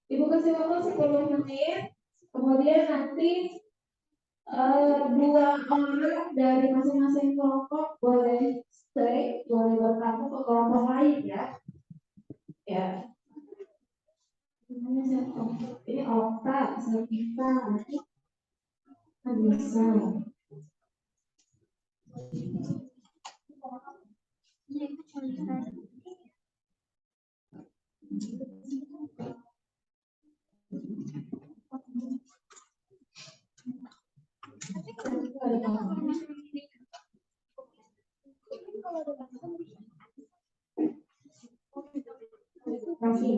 Ibu kasih waktu 10 menit, kemudian nanti dua orang dari masing-masing kelompok boleh stay, boleh bertamu ke kelompok lain ya. Ya. Ini Okta, Sarita, Anissa. Masih.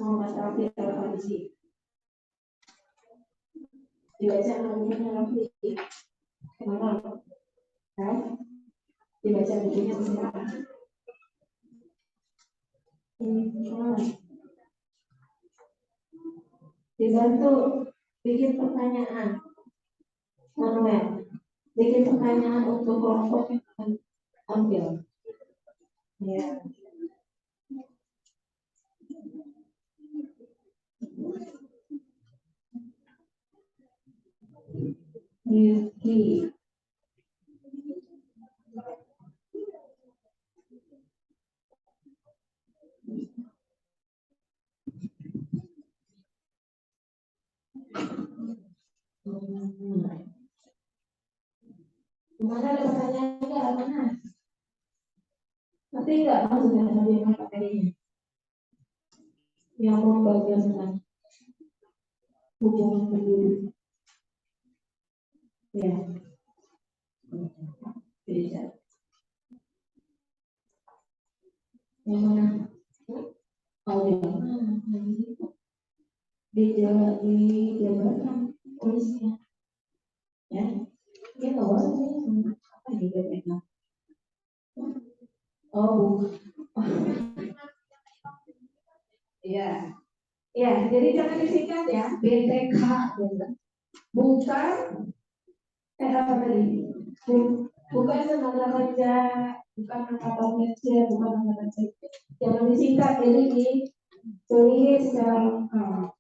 Muhammad Rafi Al-Farisi. Dibaca namanya Rafi. Kenapa? Kan? Dibaca bukunya silakan. Dibantu bikin pertanyaan. Manuel, bikin pertanyaan untuk kelompok yang akan tampil. Ya. Yuki. Mana ada pertanyaan enggak? Mana? Tapi enggak maksudnya tadi apa ini? Yang mau bagian tentang hubungan penduduk. Ya. Bisa. Yang mana? Oh di Jawa polisi ya. Dia tahu apa di BPK. Oh, iya. Ya, jadi jangan disingkat ya, BTK bukan apa tadi? Bukan tenaga kerja, bukan angkatan kerja, bukan angkatan kerja. Jangan disingkat, jadi ditulis secara lengkap.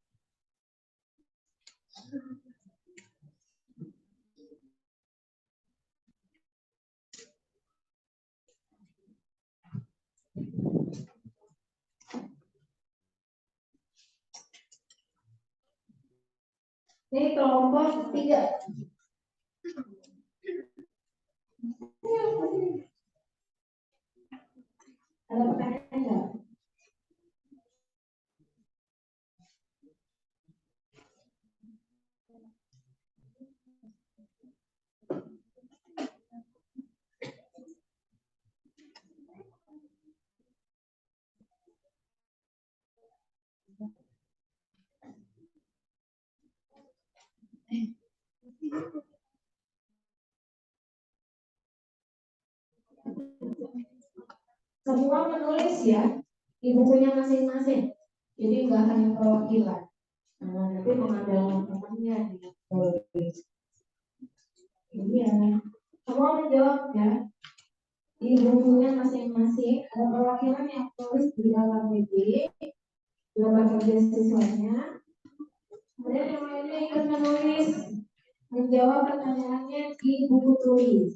Ini kelompok 3. Ada pertanyaan enggak? Semua menulis ya di bukunya masing-masing. Jadi nggak hanya perwakilan. Nah, nanti mengandalkan temannya ditulis. Ini ya. Semua menjawab ya. Di bukunya masing-masing ada perwakilan yang tulis di dalam BB, dalam kerja siswanya. Kemudian yang lainnya ikut menulis, menjawab pertanyaannya di buku tulis.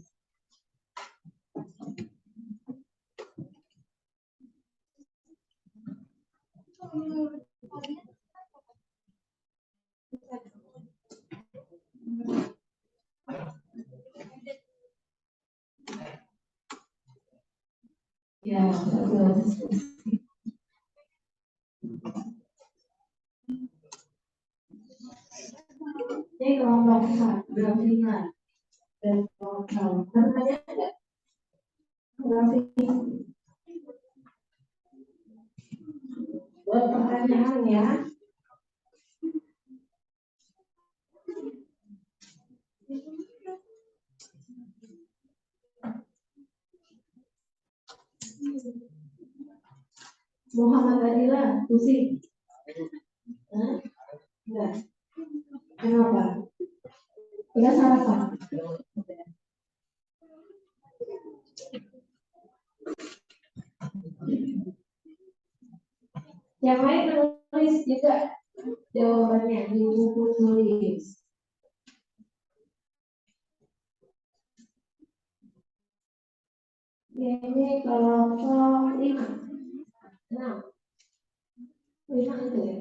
Ya, ini kelompok 4, grafika dan lokal. Pertanyaan enggak? Grafika. Buat pertanyaan ya. Muhammad Adila, pusing. Enggak. Kenapa? Udah sarapan. Yang lain menulis juga jawabannya di buku tulis. Ini kelompok 5. 6. 5 itu ya.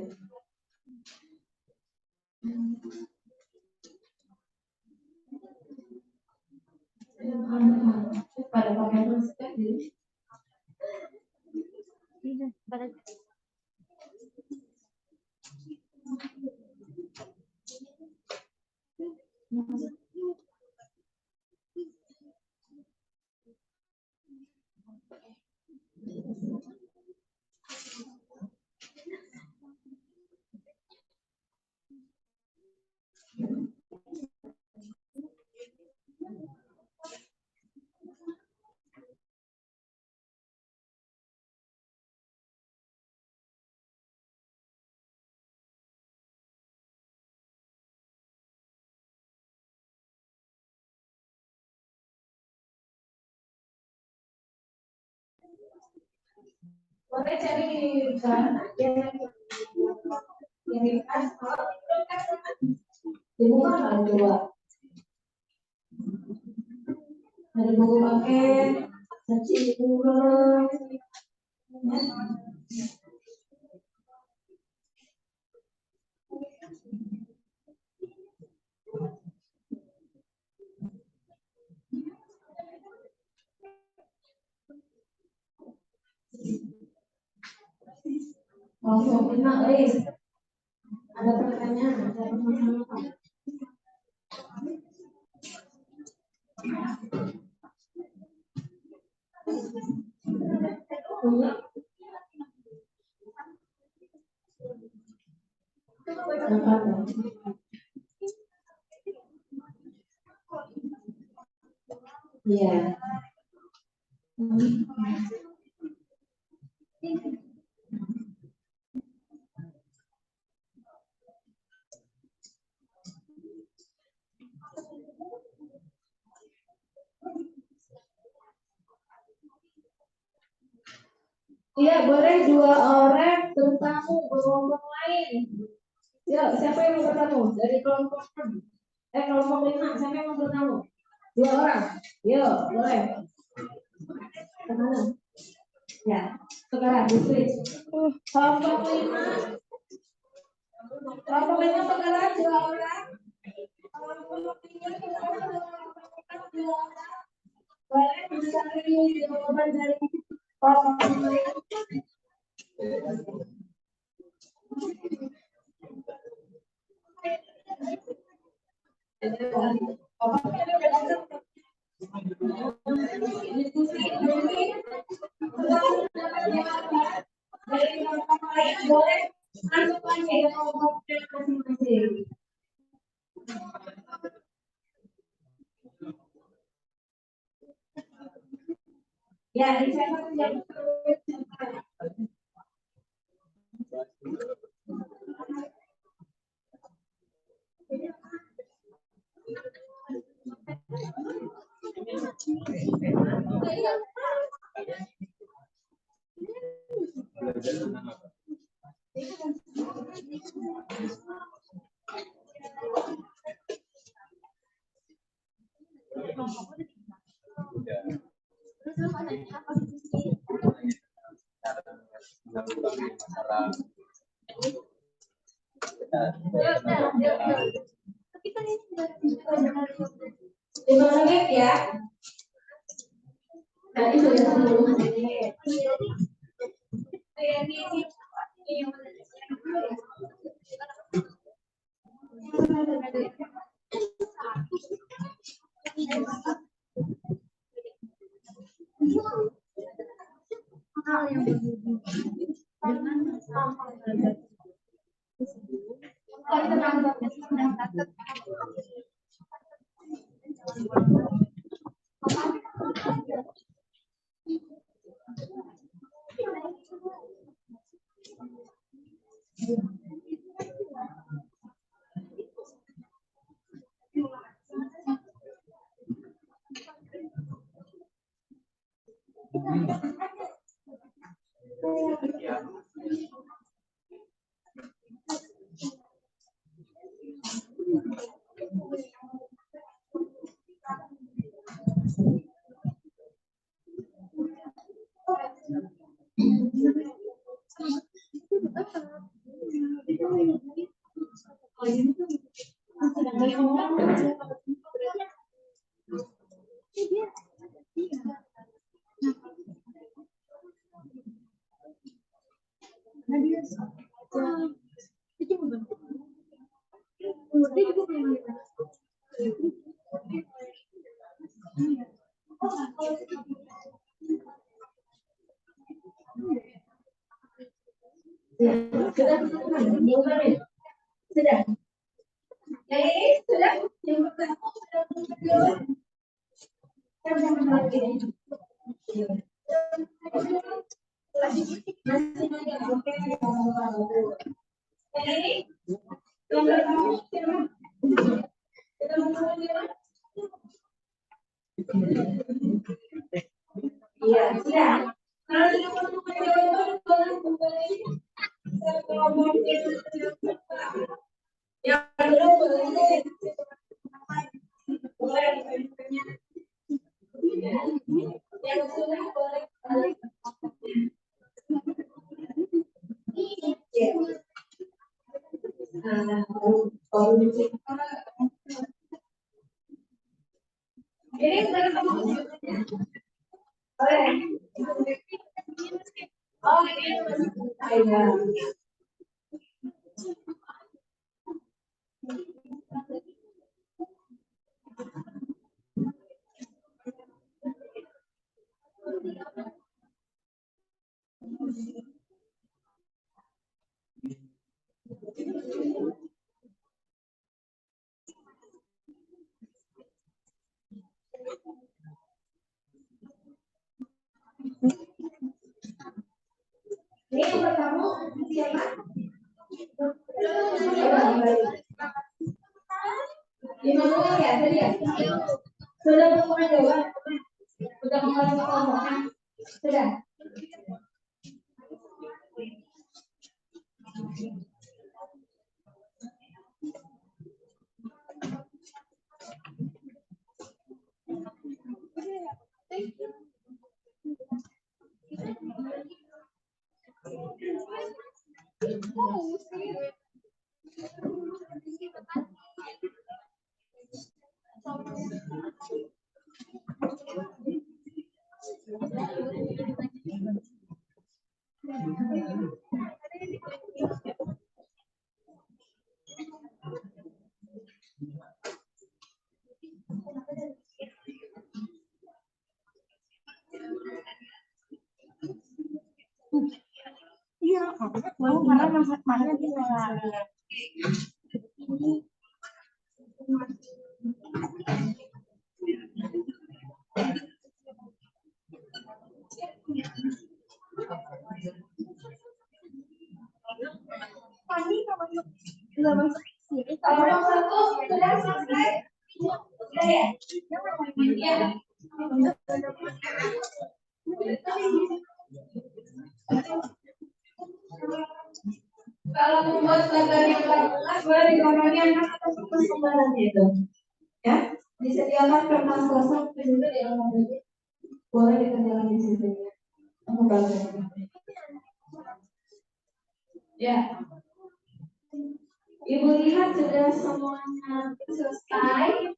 Pada pakai masker jadi. Boleh cari bahan aja yang dikasih kalau dibuka nggak coba ada buku paket saji kurang mau kenal ada pertanyaan ada permasalahan Iya. Iya, boleh 2 orang bertamu kelompok lain. Yuk, siapa yang mau bertamu? Dari kelompok 6. Kelompok 5, siapa yang mau bertamu? 2 orang. Yuk, boleh. Kemana? Ya, sekarang di switch. Kelompok 5. Kelompok 5 sekarang 2 orang. Kelompok 3 sekarang 2 orang. Boleh bisa jawaban dari kelompok 5. Ya, siapa yang menit ya. Tadi sudah 10 menit. Sudah, sudah. Sudah. Yang pertama sudah. Iya, sudah. Kalau sudah menemukan jawaban, boleh kembali. Yang belum boleh. Boleh. Yang sudah boleh balik. Ini sekarang kamu boleh. Oh, ini saya. Thank you. kamu siapa? Immanuel ya tadi ya. Sudah menemukan jawaban? Sudah kembali ke kelompoknya? Sudah. Iya, mau mana masak mana bisa. Kelompok satu sudah selesai. Sudah ya? Iya. Kalau membuat pelajaran yang berat boleh dikontrolnya anak atau perkembangannya itu, ya disediakan kertas kosong juga di dalam buku, boleh dikerjakan di situ. Ya, Ibu lihat sudah semuanya selesai.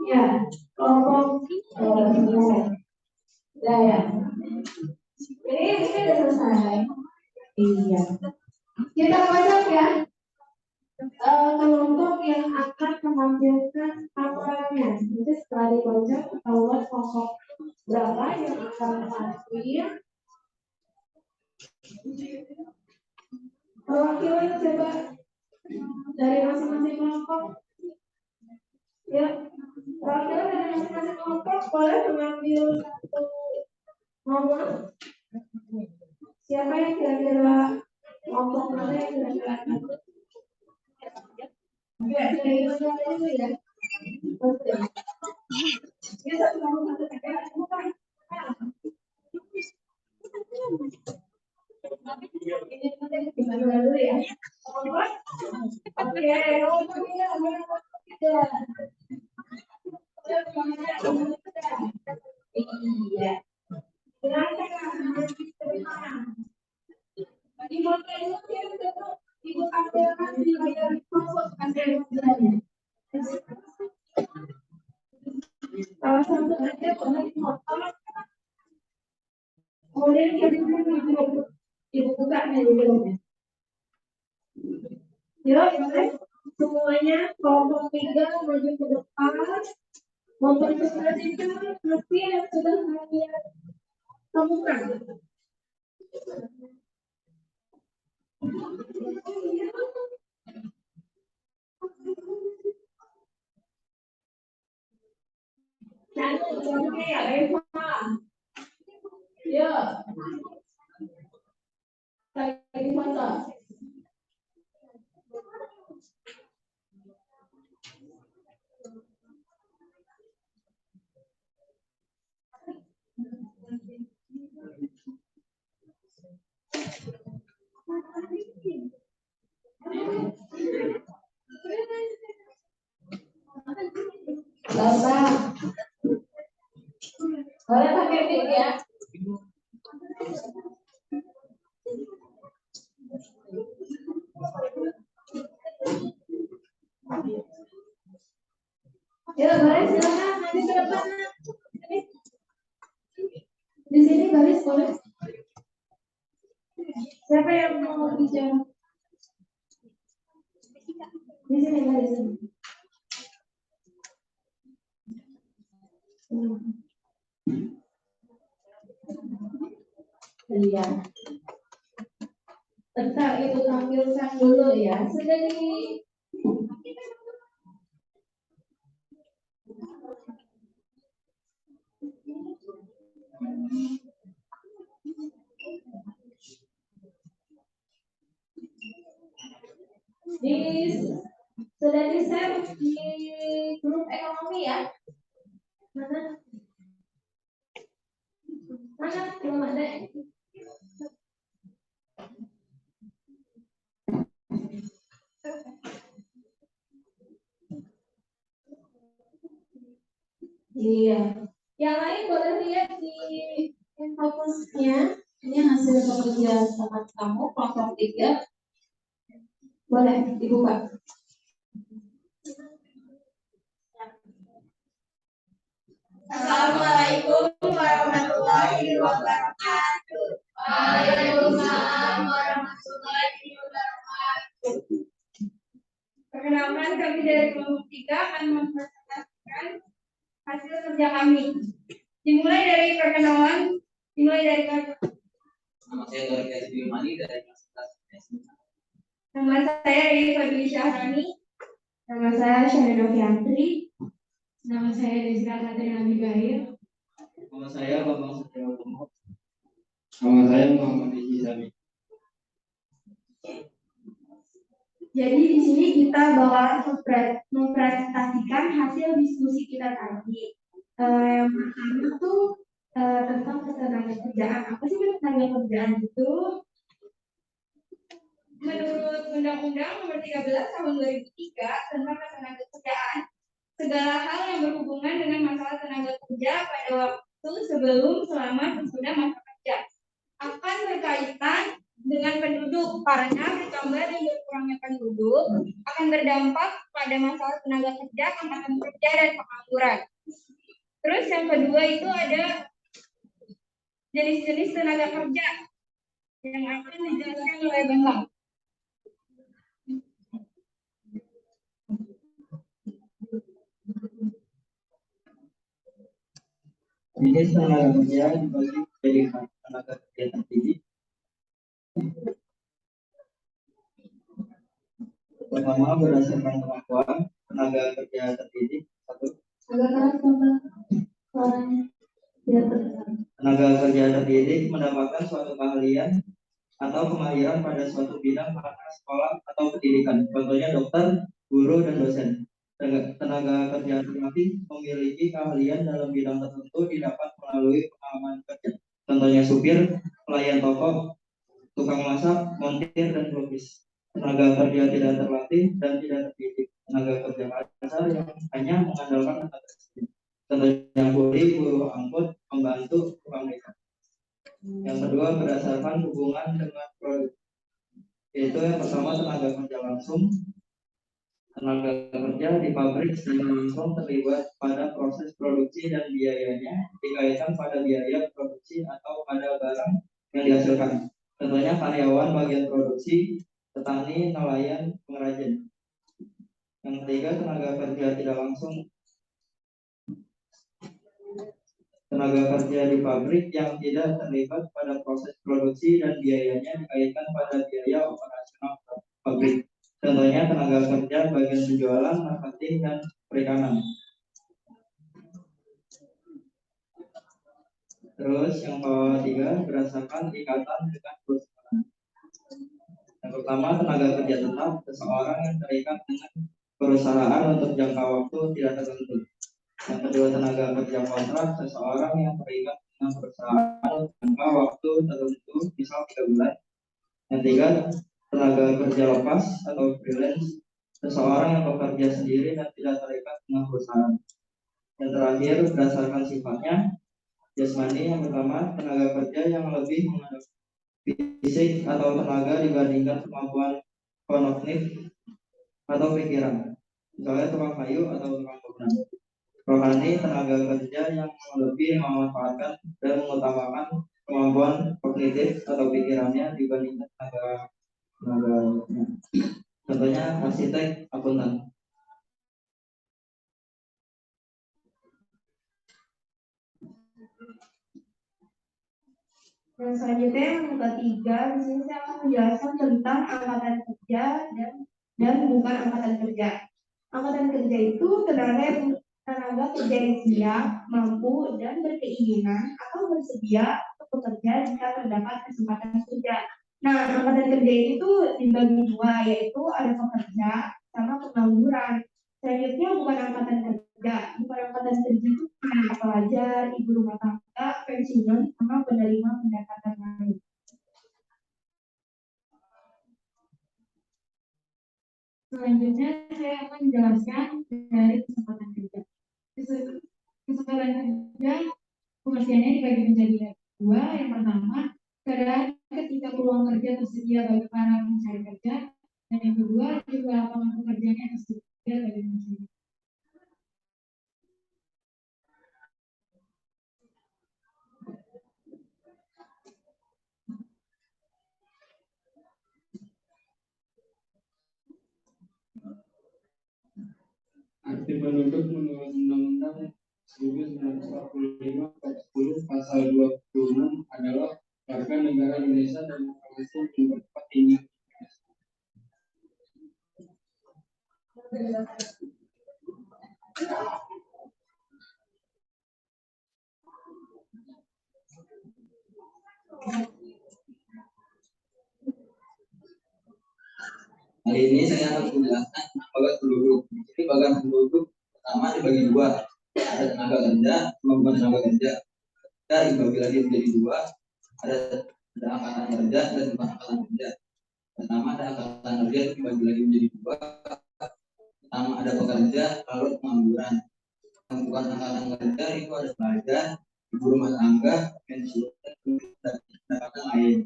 Ya, kelompok sudah ya. Ini sudah selesai. Iya. Kita baca ya. Kelompok yang akan menampilkan hafalannya. Jadi setelah dibaca ketahuan kelompok berapa yang akan tampil. Perwakilan coba dari masing-masing kelompok. Ya, perwakilan dari masing-masing kelompok boleh mengambil satu nomor. Siapa yang kira-kira kelompok mana yang kira-kira takut? Ya, dari mana itu ya? Oke. Ya, satu nomor satu tegak. Ini penting gimana dulu ya? Oke, iya. Salah satu aja boleh motor. Kemudian dibuka nih. Yuk, semuanya kelompok 3 maju ke depan. Mempercepat tapi yang sudah kalian temukan. Oke ya, Eva. Ya. Lagi foto. Bapak. Boleh pakai mic ya. Ya, boleh silakan nanti ke depan. Di sini baris boleh. Siapa yang mau bicara? Di sini baris. Iya. Bentar, Ibu tampilkan dulu ya. Sudah di Sudah di-share di grup ekonomi ya. Mana? Belum ada. Iya. Yang lain boleh lihat di fokusnya. Ini hasil pekerjaan sama kamu kelompok 3. Boleh dibuka. Assalamualaikum warahmatullahi wabarakatuh. Waalaikumsalam warahmatullahi wabarakatuh. Perkenalkan, kami dari kelompok 3 akan mempresentasikan hasil kerja kami. Dimulai dari perkenalan, Nama saya Dori Kasbimani dari Universitas nama saya Iri Fadli Syahrani, nama saya Syahida Noviantri, nama saya Desra Katrina Abigail, Nama saya Bambang Setiawono. Nama saya Muhammad Izami. Jadi di sini kita bakal mempresentasikan hasil diskusi kita tadi. Yang pertama tuh tentang ketenagakerjaan. Apa sih ketenagakerjaan itu? Menurut Undang-Undang Nomor 13 Tahun 2003 tentang ketenagakerjaan, segala hal yang berhubungan dengan masalah tenaga kerja pada waktu sebelum, selama, sesudah masa kerja akan berkaitan dengan penduduk karena bertambah dan berkurangnya penduduk akan berdampak pada masalah tenaga kerja, angkatan kerja, dan pengangguran. Terus yang kedua itu ada jenis-jenis tenaga kerja yang akan dijelaskan oleh Bambang. Jenis tenaga kerja dibagi menjadi tenaga kerja terdidik. Pertama, berdasarkan kemampuan tenaga kerja terdidik. Satu, tenaga kerja terdidik mendapatkan suatu keahlian atau kemahiran pada suatu bidang pada sekolah atau pendidikan. Contohnya dokter, guru, dan dosen. Tenaga kerja terlatih memiliki keahlian dalam bidang tertentu didapat melalui pengalaman kerja. Contohnya supir, pelayan toko, tukang masak, montir, dan pelukis. Tenaga kerja tidak terlatih dan tidak terdidik. Tenaga kerja kasar yang hanya mengandalkan tenaga kerja. Contohnya kuli, buruh angkut, pembantu, tukang becak. Yang kedua, berdasarkan hubungan dengan produk. Yaitu yang pertama, tenaga kerja langsung. Tenaga kerja di pabrik secara langsung terlibat pada proses produksi dan biayanya dikaitkan pada biaya produksi atau pada barang yang dihasilkan. Contohnya karyawan bagian produksi, petani, nelayan, pengrajin. Yang ketiga, tenaga kerja tidak langsung. Tenaga kerja di pabrik yang tidak terlibat pada proses produksi dan biayanya dikaitkan pada biaya operasional pabrik. Contohnya tenaga kerja bagian penjualan, marketing, dan perikanan. Terus yang ketiga, berdasarkan ikatan dengan perusahaan. Yang pertama, tenaga kerja tetap, seseorang yang terikat dengan perusahaan untuk jangka waktu tidak tertentu. Yang kedua, tenaga kerja kontrak, seseorang yang terikat dengan perusahaan untuk jangka waktu tertentu, misal 3 bulan. Yang tiga, tenaga kerja lepas atau freelance, seseorang yang bekerja sendiri dan tidak terikat dengan perusahaan. Yang terakhir, berdasarkan sifatnya, jasmani. Yang pertama, tenaga kerja yang lebih mengandalkan fisik atau tenaga dibandingkan kemampuan kognitif atau pikiran, misalnya tukang kayu atau tukang bangunan. Rohani, tenaga kerja yang lebih memanfaatkan dan mengutamakan kemampuan kognitif atau pikirannya dibandingkan tenaga. Contohnya arsitek, akuntan. Dan selanjutnya yang ketiga, di sini saya akan menjelaskan tentang angkatan kerja dan bukan angkatan kerja. Angkatan kerja itu tenaga kerja yang siap, mampu, dan berkeinginan atau bersedia untuk bekerja jika terdapat kesempatan kerja. Nah, angkatan kerja itu dibagi dua, yaitu ada pekerja sama pengangguran. Selanjutnya bukan angkatan kerja itu pelajar, ibu rumah tangga, pensiunan, sama penerima pendapatan lain. Selanjutnya saya akan menjelaskan dari kesempatan kerja. Kesempatan kerja pengertiannya dibagi menjadi dua. Yang pertama, keadaan ketika peluang kerja tersedia bagi para pencari kerja, dan yang kedua juga lapangan pekerjaan yang tersedia bagi mencari. Arti penuntut menurut Undang-Undang 1945 10 pasal 26 adalah warga negara Indonesia dan asing yang bertempat tinggal. Hari ini saya akan menjelaskan bagian penduduk. Ini bagian penduduk pertama dibagi dua. Ada tenaga kerja, bukan tenaga kerja. Kita dibagi lagi menjadi dua. Ada angkatan kerja dan bukan angkatan kerja. Pertama ada angkatan kerja itu dibagi lagi menjadi dua. Pertama ada pekerja, lalu pengangguran. Yang bukan angkatan kerja itu ada pelajar, ibu rumah tangga, pensiun, dan pendapatan lain.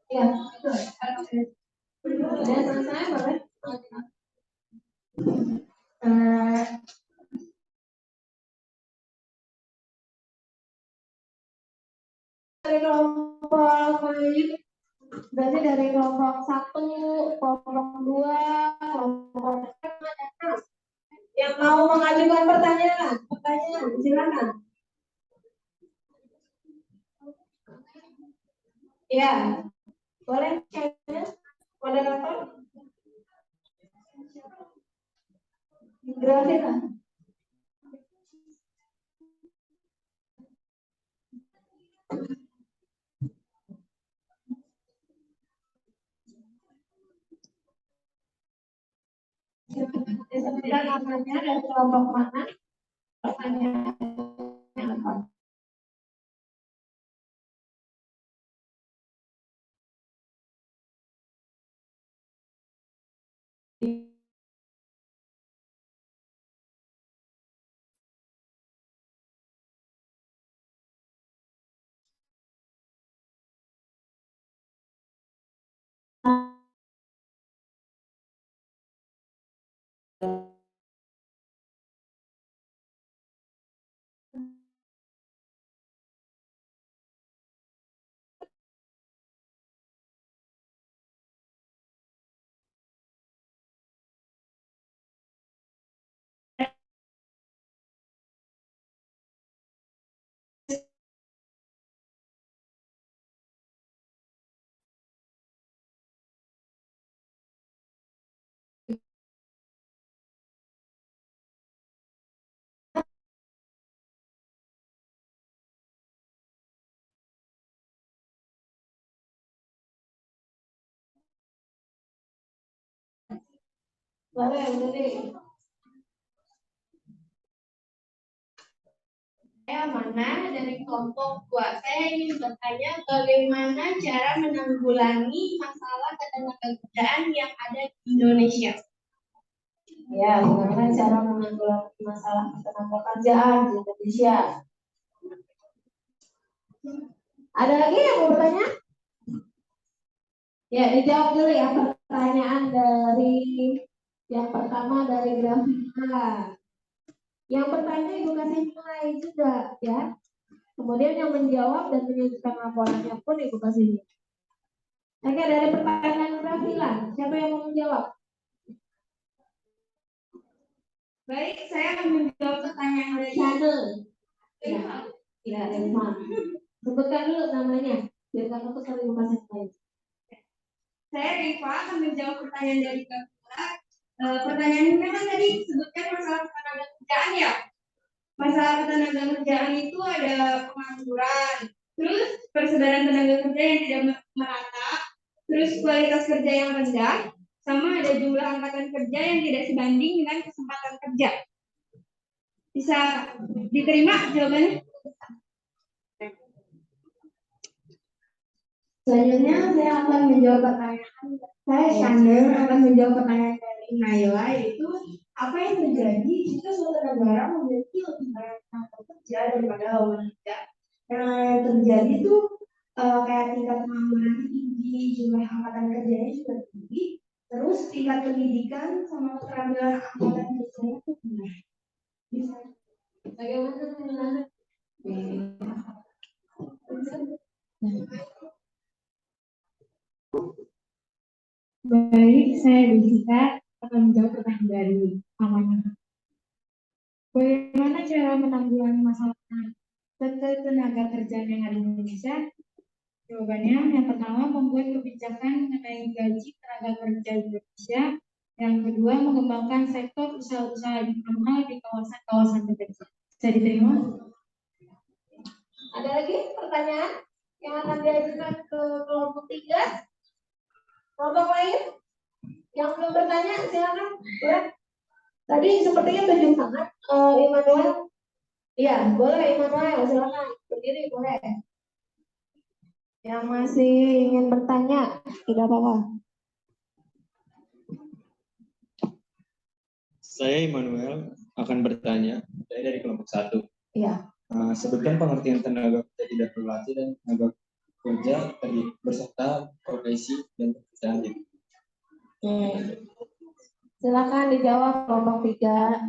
Ya, sudah selesai, boleh? Dari kelompok ini, berarti dari kelompok 1, kelompok 2, kelompok 3, yang mau mengajukan pertanyaan, silakan. Ya, boleh chatnya, moderator. Grafika. Disebutkan namanya dari kelompok mana? Pertanyaannya apa? Boleh, boleh. Saya mana dari kelompok 2. Saya ingin bertanya bagaimana cara menanggulangi masalah ketenagakerjaan yang ada di Indonesia. Ya, bagaimana cara menanggulangi masalah ketenagakerjaan di Indonesia? Ada lagi yang mau bertanya? Ya, dijawab dulu ya pertanyaan dari yang pertama dari grafika. Yang bertanya Ibu kasih nilai juga ya. Kemudian yang menjawab dan menunjukkan laporannya pun Ibu kasih nilai. Oke, dari pertanyaan grafika, siapa yang mau menjawab? Baik, saya akan menjawab pertanyaan dari Channel. Ya, Reva. Sebutkan dulu namanya, biar kamu tuh sering kasih nilai. Saya Rifa akan menjawab pertanyaan dari Kakak. Pertanyaannya kan tadi sebutkan masalah ketenagakerjaan ya. Masalah ketenagakerjaan itu ada pengangguran, terus persebaran tenaga kerja yang tidak merata, terus kualitas kerja yang rendah, sama ada jumlah angkatan kerja yang tidak sebanding dengan kesempatan kerja. Bisa diterima jawabannya? Selanjutnya saya akan menjawab pertanyaan. Saya Chandra akan menjawab pertanyaan dari Naila, yaitu apa yang terjadi jika suatu negara memiliki lebih banyak tenaga kerja daripada lawan kerja. Yang terjadi itu kayak tingkat pengangguran tinggi, jumlah angkatan kerjanya juga tinggi, terus tingkat pendidikan sama keterampilan angkatan kerjanya itu rendah. Bisa. Bagaimana teman-teman? Baik, saya Jessica akan menjawab pertanyaan dari Amanda. Bagaimana cara menanggulangi masalah tenaga kerjaan yang ada di Indonesia? Jawabannya, yang pertama membuat kebijakan mengenai gaji tenaga kerja Indonesia. Yang kedua, mengembangkan sektor usaha-usaha informal di kawasan-kawasan terpencil. Bisa diterima? Ada lagi pertanyaan yang akan diajukan ke kelompok 3? Kelompok lain yang belum bertanya silakan. Boleh. Tadi sepertinya tunjuk tangan Immanuel. Iya, boleh Immanuel, silakan berdiri boleh. Yang masih ingin bertanya tidak apa-apa. Saya Immanuel akan bertanya. Saya dari kelompok 1. Iya. Sebutkan pengertian tenaga kerja tidak berlatih dan tenaga kerja berserta profesi dan pekerjaan. Silakan dijawab kelompok 3.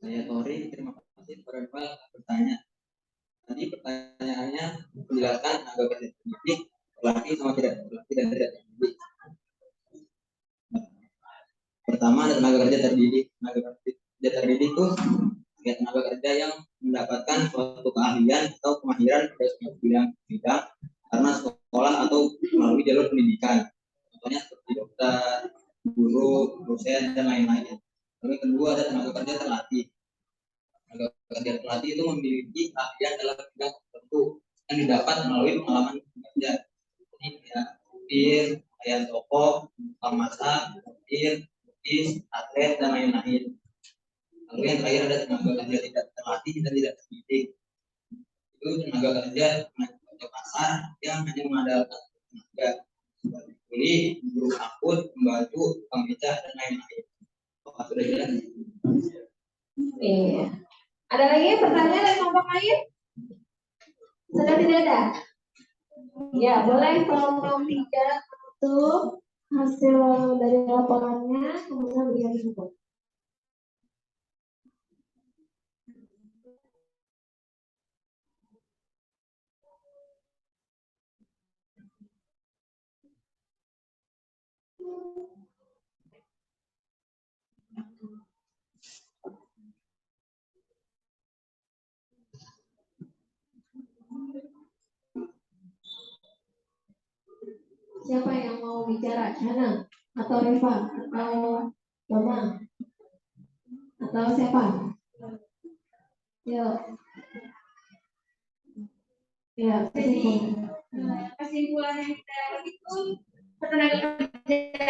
Saya Tori, terima kasih Pak bertanya. Tadi pertanyaannya menjelaskan tenaga kerja terdidik, berlatih sama tidak berlatih dan tidak terdidik. Pertama ada tenaga kerja terdidik. Tenaga kerja terdidik itu tenaga kerja yang mendapatkan suatu keahlian atau kemahiran pada suatu bidang karena sekolah atau melalui jalur pendidikan. Contohnya seperti dokter, guru, dosen dan lain-lain. Lalu kedua ada tenaga kerja terlatih. Tenaga kerja terlatih itu memiliki keahlian dalam bidang tertentu yang didapat melalui pengalaman kerja. Ini ya, pelayan toko, masak, atlet dan lain-lain. Lalu yang terakhir ada tenaga kerja tidak terlatih dan tidak terdidik. Itu tenaga kerja pasar yang hanya mengandalkan tenaga seperti kuli, guru angkut, pembantu, pembeca dan lain-lain. Apakah sudah jelas? Iya. Ada lagi pertanyaan dari kelompok lain? Sudah tidak ada? Ya, boleh kelompok 3 tutup hasil dari laporannya, kemudian berikan input. Siapa yang mau bicara? Hana atau Reva atau Mama atau siapa? Yuk. Ya, Kesimpulan yang kita dapat itu tenaga kerja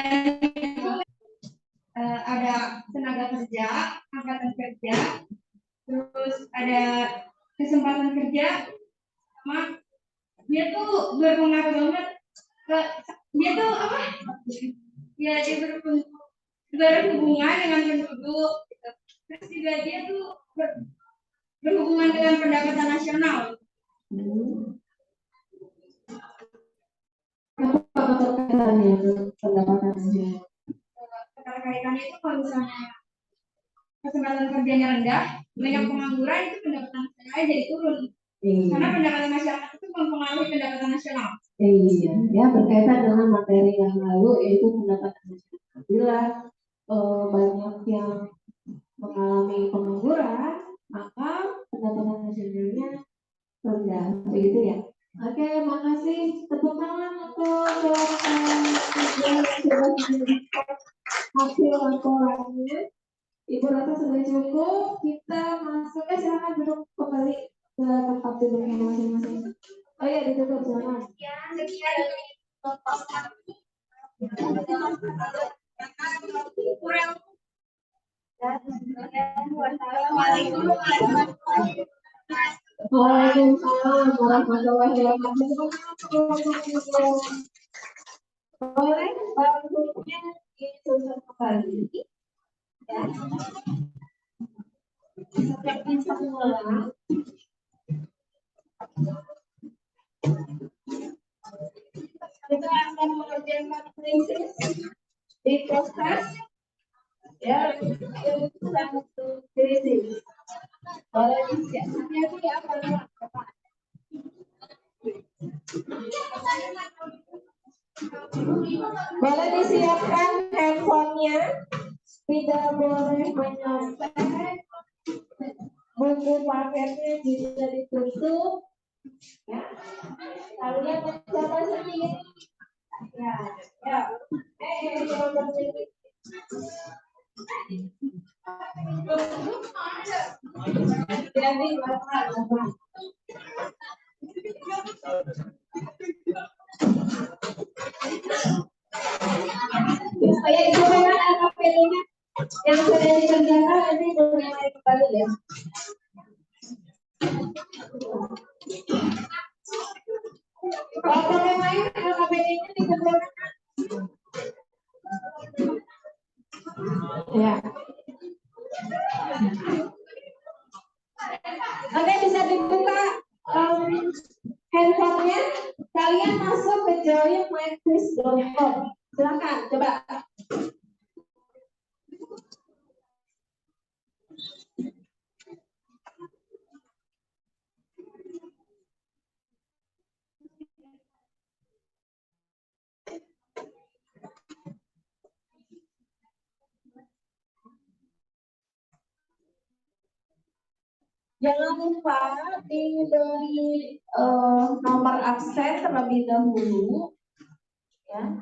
itu ada tenaga kerja, angkatan kerja, terus ada kesempatan kerja, sama dia tuh berpengaruh banget ke dia tuh apa? Ya dia berhubungan dengan penduduk, gitu. Terus juga dia tuh berhubungan dengan pendapatan nasional. Apa keterkaitannya pendapatan nasional? Keterkaitannya itu kalau misalnya kesempatan kerjanya rendah, banyak pengangguran, itu pendapatan nasionalnya jadi turun. Karena pendapatan masyarakat itu mempengaruhi pendapatan nasional. Iya, ya berkaitan dengan materi yang lalu yaitu pendapatan nasional. Bila banyak yang mengalami pengangguran, maka pendapatan nasionalnya rendah, begitu ya. Oke, makasih. Tepuk tangan untuk hasil laporannya. Ibu rasa sudah cukup. Kita masuk, silakan duduk kembali ke tempat duduknya masing-masing. Oh iya, ditutup silakan. Waalaikumsalam warahmatullahi wabarakatuh. Boleh bantunya ditutup kembali. Ya. Seperti semula. Kita akan mengerjakan krisis di proses ya satu krisis. Boleh disiapkan ya Bapak. Boleh disiapkan handphonenya. Tidak boleh menyontek. Buku paketnya bisa ditutup. Ya, kalian mencoba sendiri. Ya. Coba sendiri. Jadi Bapak. Supaya digunakan AKP-nya yang sudah dikerjakan nanti mulai kembali ya. Kalau yang lain AKP-nya dikerjakan. Ya. Oke, bisa dibuka handphonenya. Kalian masuk ke join.myquiz.com. Silakan, coba. Jangan lupa diberi nomor absen terlebih dahulu, ya.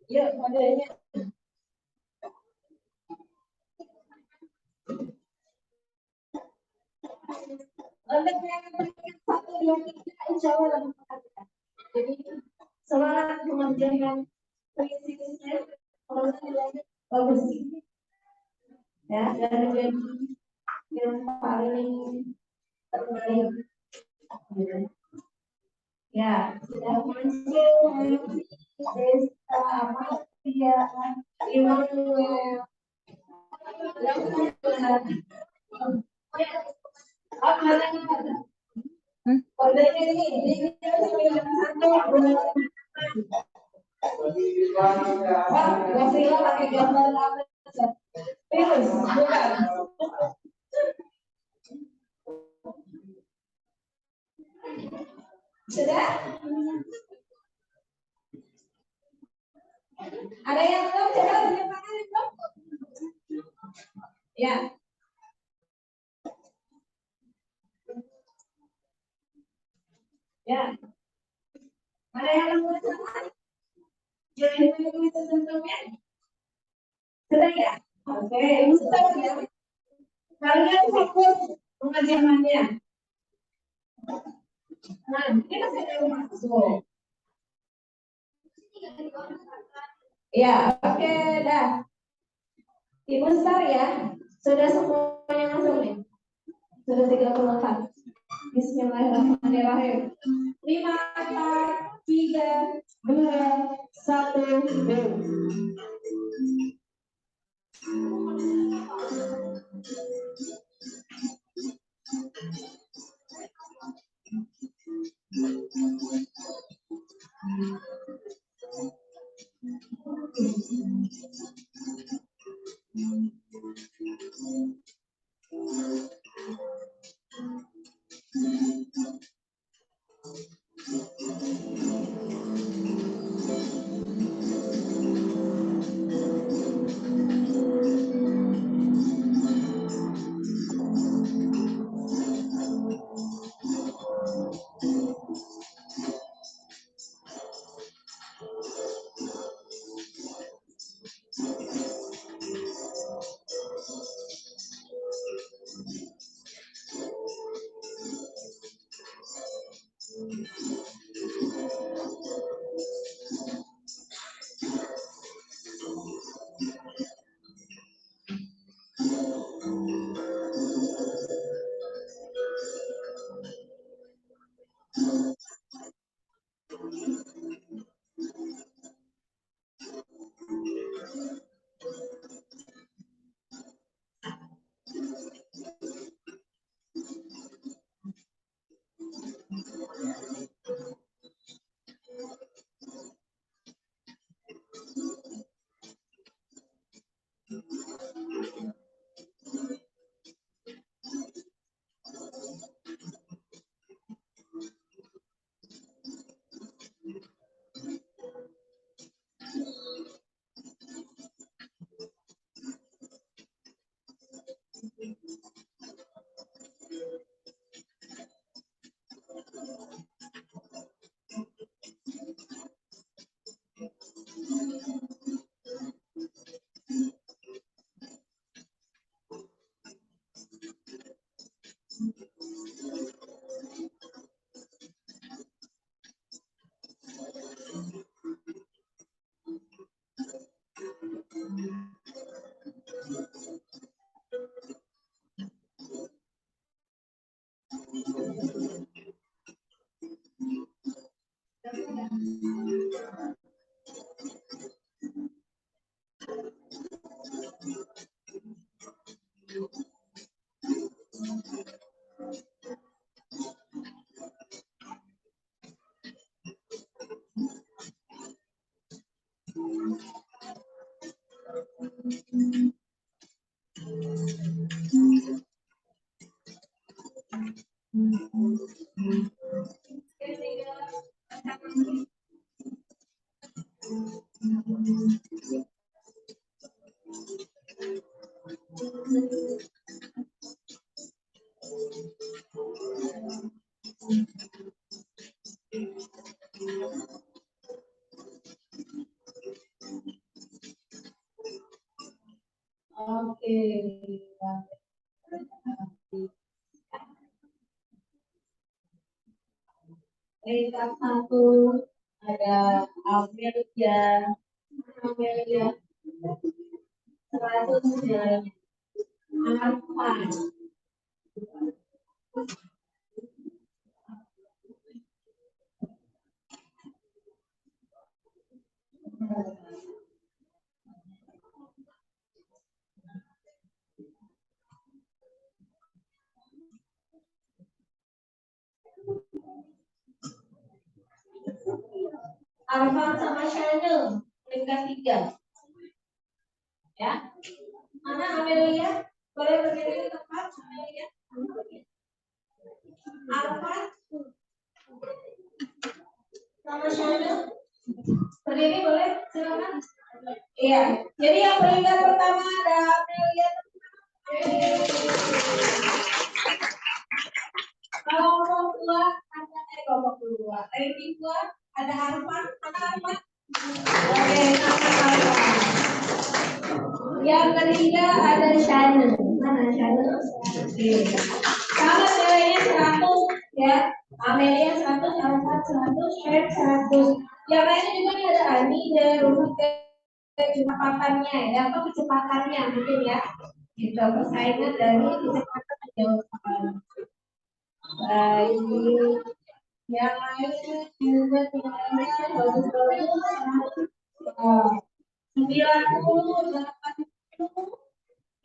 Ya, modelnya. Untuk yang berikan 1, 2, 3, insya Allah dapat perhatian. Jadi, semangat mengerjakan krisisnya, kalau nilainya bagus. Ya, dari yang paling terbaik. Ya, sudah muncul desa apa dia Immanuel. Kodenya ini Godzilla pakai gambar apa? Virus, bukan? Sudah? Ada yang belum? Coba tunjukkan itu. Ya. Ya. Ada yang mau salah? Jangan itu tentunya. Sudah ya? Oke, ini sudah ya. Kalian fokus pengajarannya. Nah, ini masih ada masuk. Ya, oke, dah. Ibu besar ya. Sudah semuanya masuk nih. Sudah 34. Bismillahirrahmanirrahim. 5, 4, 3, 2, 1, go. Oke. Peringkat 1 ada Amelia. Amelia 109. Arfan. Arfan sama Chanel peringkat 3. Ya. Mana Amelia? Boleh berdiri di tempat Amelia? Arfan sama Chanel. Berdiri boleh? Silakan. Iya. Jadi yang peringkat pertama ada Amelia. Kalau mau keluar, kelompok 2. Ranking 2 ada Arfan, mana Arfan? Oke, sama Arfan. Yang ketiga ada Shannon. Mana Shannon? Oke. Sama nilainya 100 ya. Amelia 100, Arfan 100, Shed 100. Yang lainnya juga nih ada Ani dan Ruhut kecepatannya ya, apa kecepatannya mungkin ya. Itu persaingan dari kecepatan menjawab. Baik. Yang lainnya juga nilainya bagus-bagus 90, 80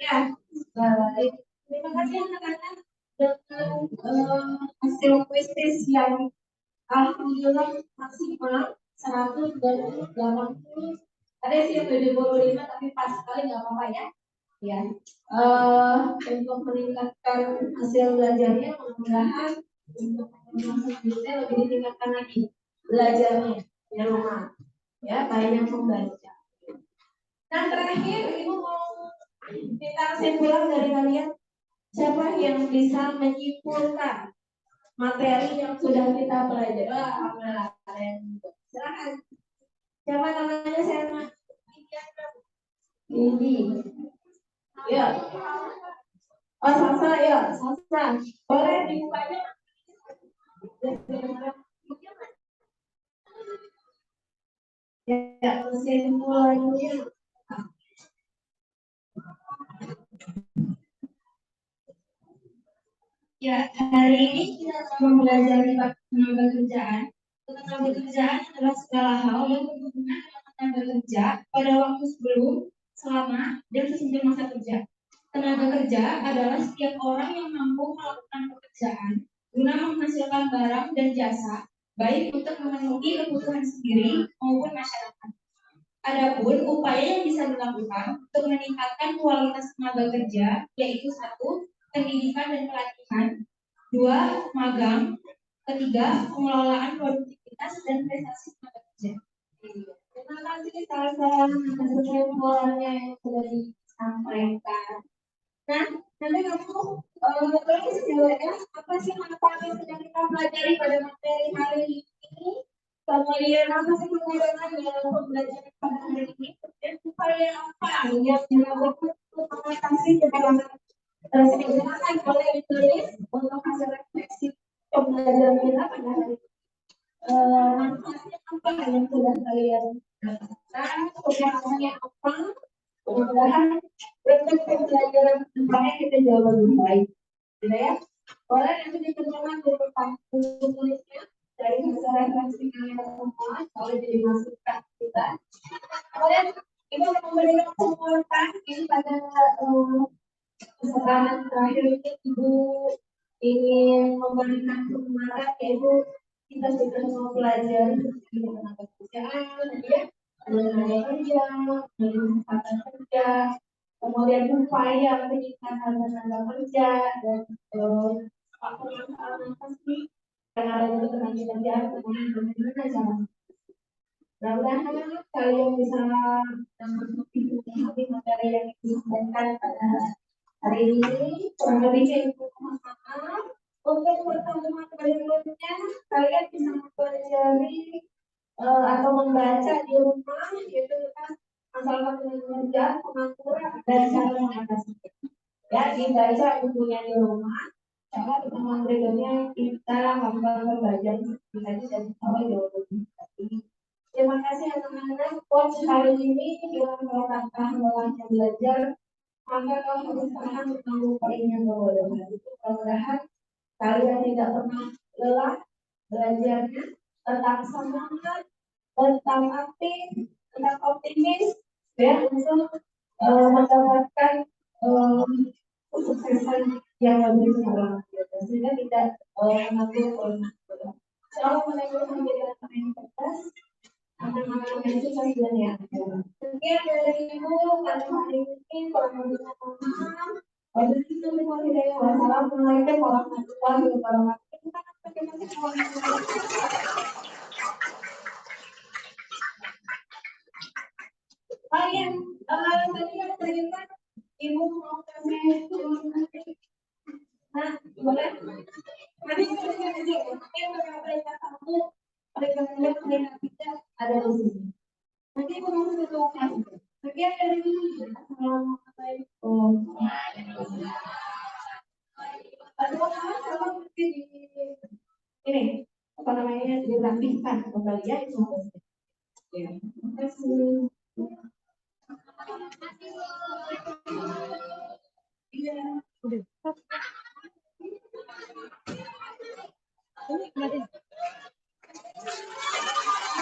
ya. Baik. Terima kasih anak-anak dengan hasil kuis yang alhamdulillah maksimal 100 dan 80. Ada sih yang 75 tapi pas sekali nggak apa-apa ya. Ya, untuk meningkatkan hasil belajarnya, mudah-mudahan untuk selanjutnya lebih ditingkatkan lagi belajarnya di rumah, ya banyak membaca. Nah terakhir, ibu mau minta kesimpulan dari kalian, siapa yang bisa menyimpulkan materi yang sudah kita pelajari? Silakan. Siapa namanya? Saya Indi. Ya. Oh, Sasa ya, Sasa. Boleh dibukanya. Ya, kesimpulannya. Ya, hari ini kita akan mempelajari tenaga kerjaan. Tenaga kerjaan adalah segala hal yang berhubungan dengan tenaga kerja pada waktu sebelum, selama, dan sesudah masa kerja. Tenaga kerja adalah setiap orang yang mampu melakukan pekerjaan guna menghasilkan barang dan jasa, baik untuk memenuhi kebutuhan sendiri maupun masyarakat. Adapun upaya yang bisa dilakukan untuk meningkatkan kualitas tenaga kerja yaitu 1. Pendidikan dan pelatihan, 2. Magang, 3. Pengelolaan produktivitas dan prestasi tenaga kerja. Terima kasih Sasa atas kesimpulannya yang sudah disampaikan. Nah, nanti kamu tulis ya, apa sih materi yang sedang kita pelajari pada materi hari ini, kemudian apa sih penggunaan dalam pembelajaran pada hari ini, dan upaya apa yang dilakukan untuk mengatasi kekurangan tersebut. Silakan boleh ditulis untuk hasil refleksi pembelajaran kita pada hari ini. Manfaatnya apa yang sudah kalian dapatkan, kekurangannya apa? Mudah-mudahan untuk pembelajaran kedepannya kita jauh lebih baik, gitu ya. Boleh nanti ditentukan buku tulisnya dari hasil refleksi kalian semua, boleh jadi masukan kita. Kemudian ibu memberikan kesempatan ini pada kesempatan terakhir ini ibu ingin memberikan semangat, yaitu kita sudah mempelajari tentang tenaga kerjaan, ya. Tenaga kerja, kesempatan kerja, kemudian upaya peningkatan tenaga kerja dan faktor-faktor apa sih yang ada di tenaga kerjaan, kemudian bagaimana cara. Mudah-mudahan kalian bisa mengerti materi yang disampaikan pada hari ini. Kurang lebihnya itu maaf. Untuk pertemuan berikutnya kalian bisa mempelajari atau membaca di rumah, yaitu kita masalah kerja, pengaturan dan cara mengatasinya. Ya, dibaca bukunya di rumah. Cara pertemuan berikutnya kita melakukan pembelajaran seperti tadi dan tahu jauh lebih baik. Terima kasih anak-anak. Coach hari ini dalam rangka melangkah belajar, maka kau harus tahan menanggung keinginan berbodoh. Mudah-mudahan kalian tidak pernah lelah belajarnya, tetap semangat, tetap aktif, tetap optimis, ya untuk mendapatkan kesuksesan yang lebih besar, sehingga tidak menanggung keinginan. Selalu menemukan menjadi anak yang cerdas, anak-anak yang sukses dan yang aktif. Sekian dari ibu pada hari ini, kurang lebihnya mohon maaf. Wassalamualaikum warahmatullahi wabarakatuh. Oh iya, tadi yang cerita ibu mau kasih nanti. Nah, boleh? Nanti kita aja. ada di sini. Nanti aku masuk ke kelas. Bagian dari ini ya. Assalamualaikum. Ada apa mungkin ini apa namanya dirapikan pembalian sama. Ya, terima kasih. Iya. Udah. Ini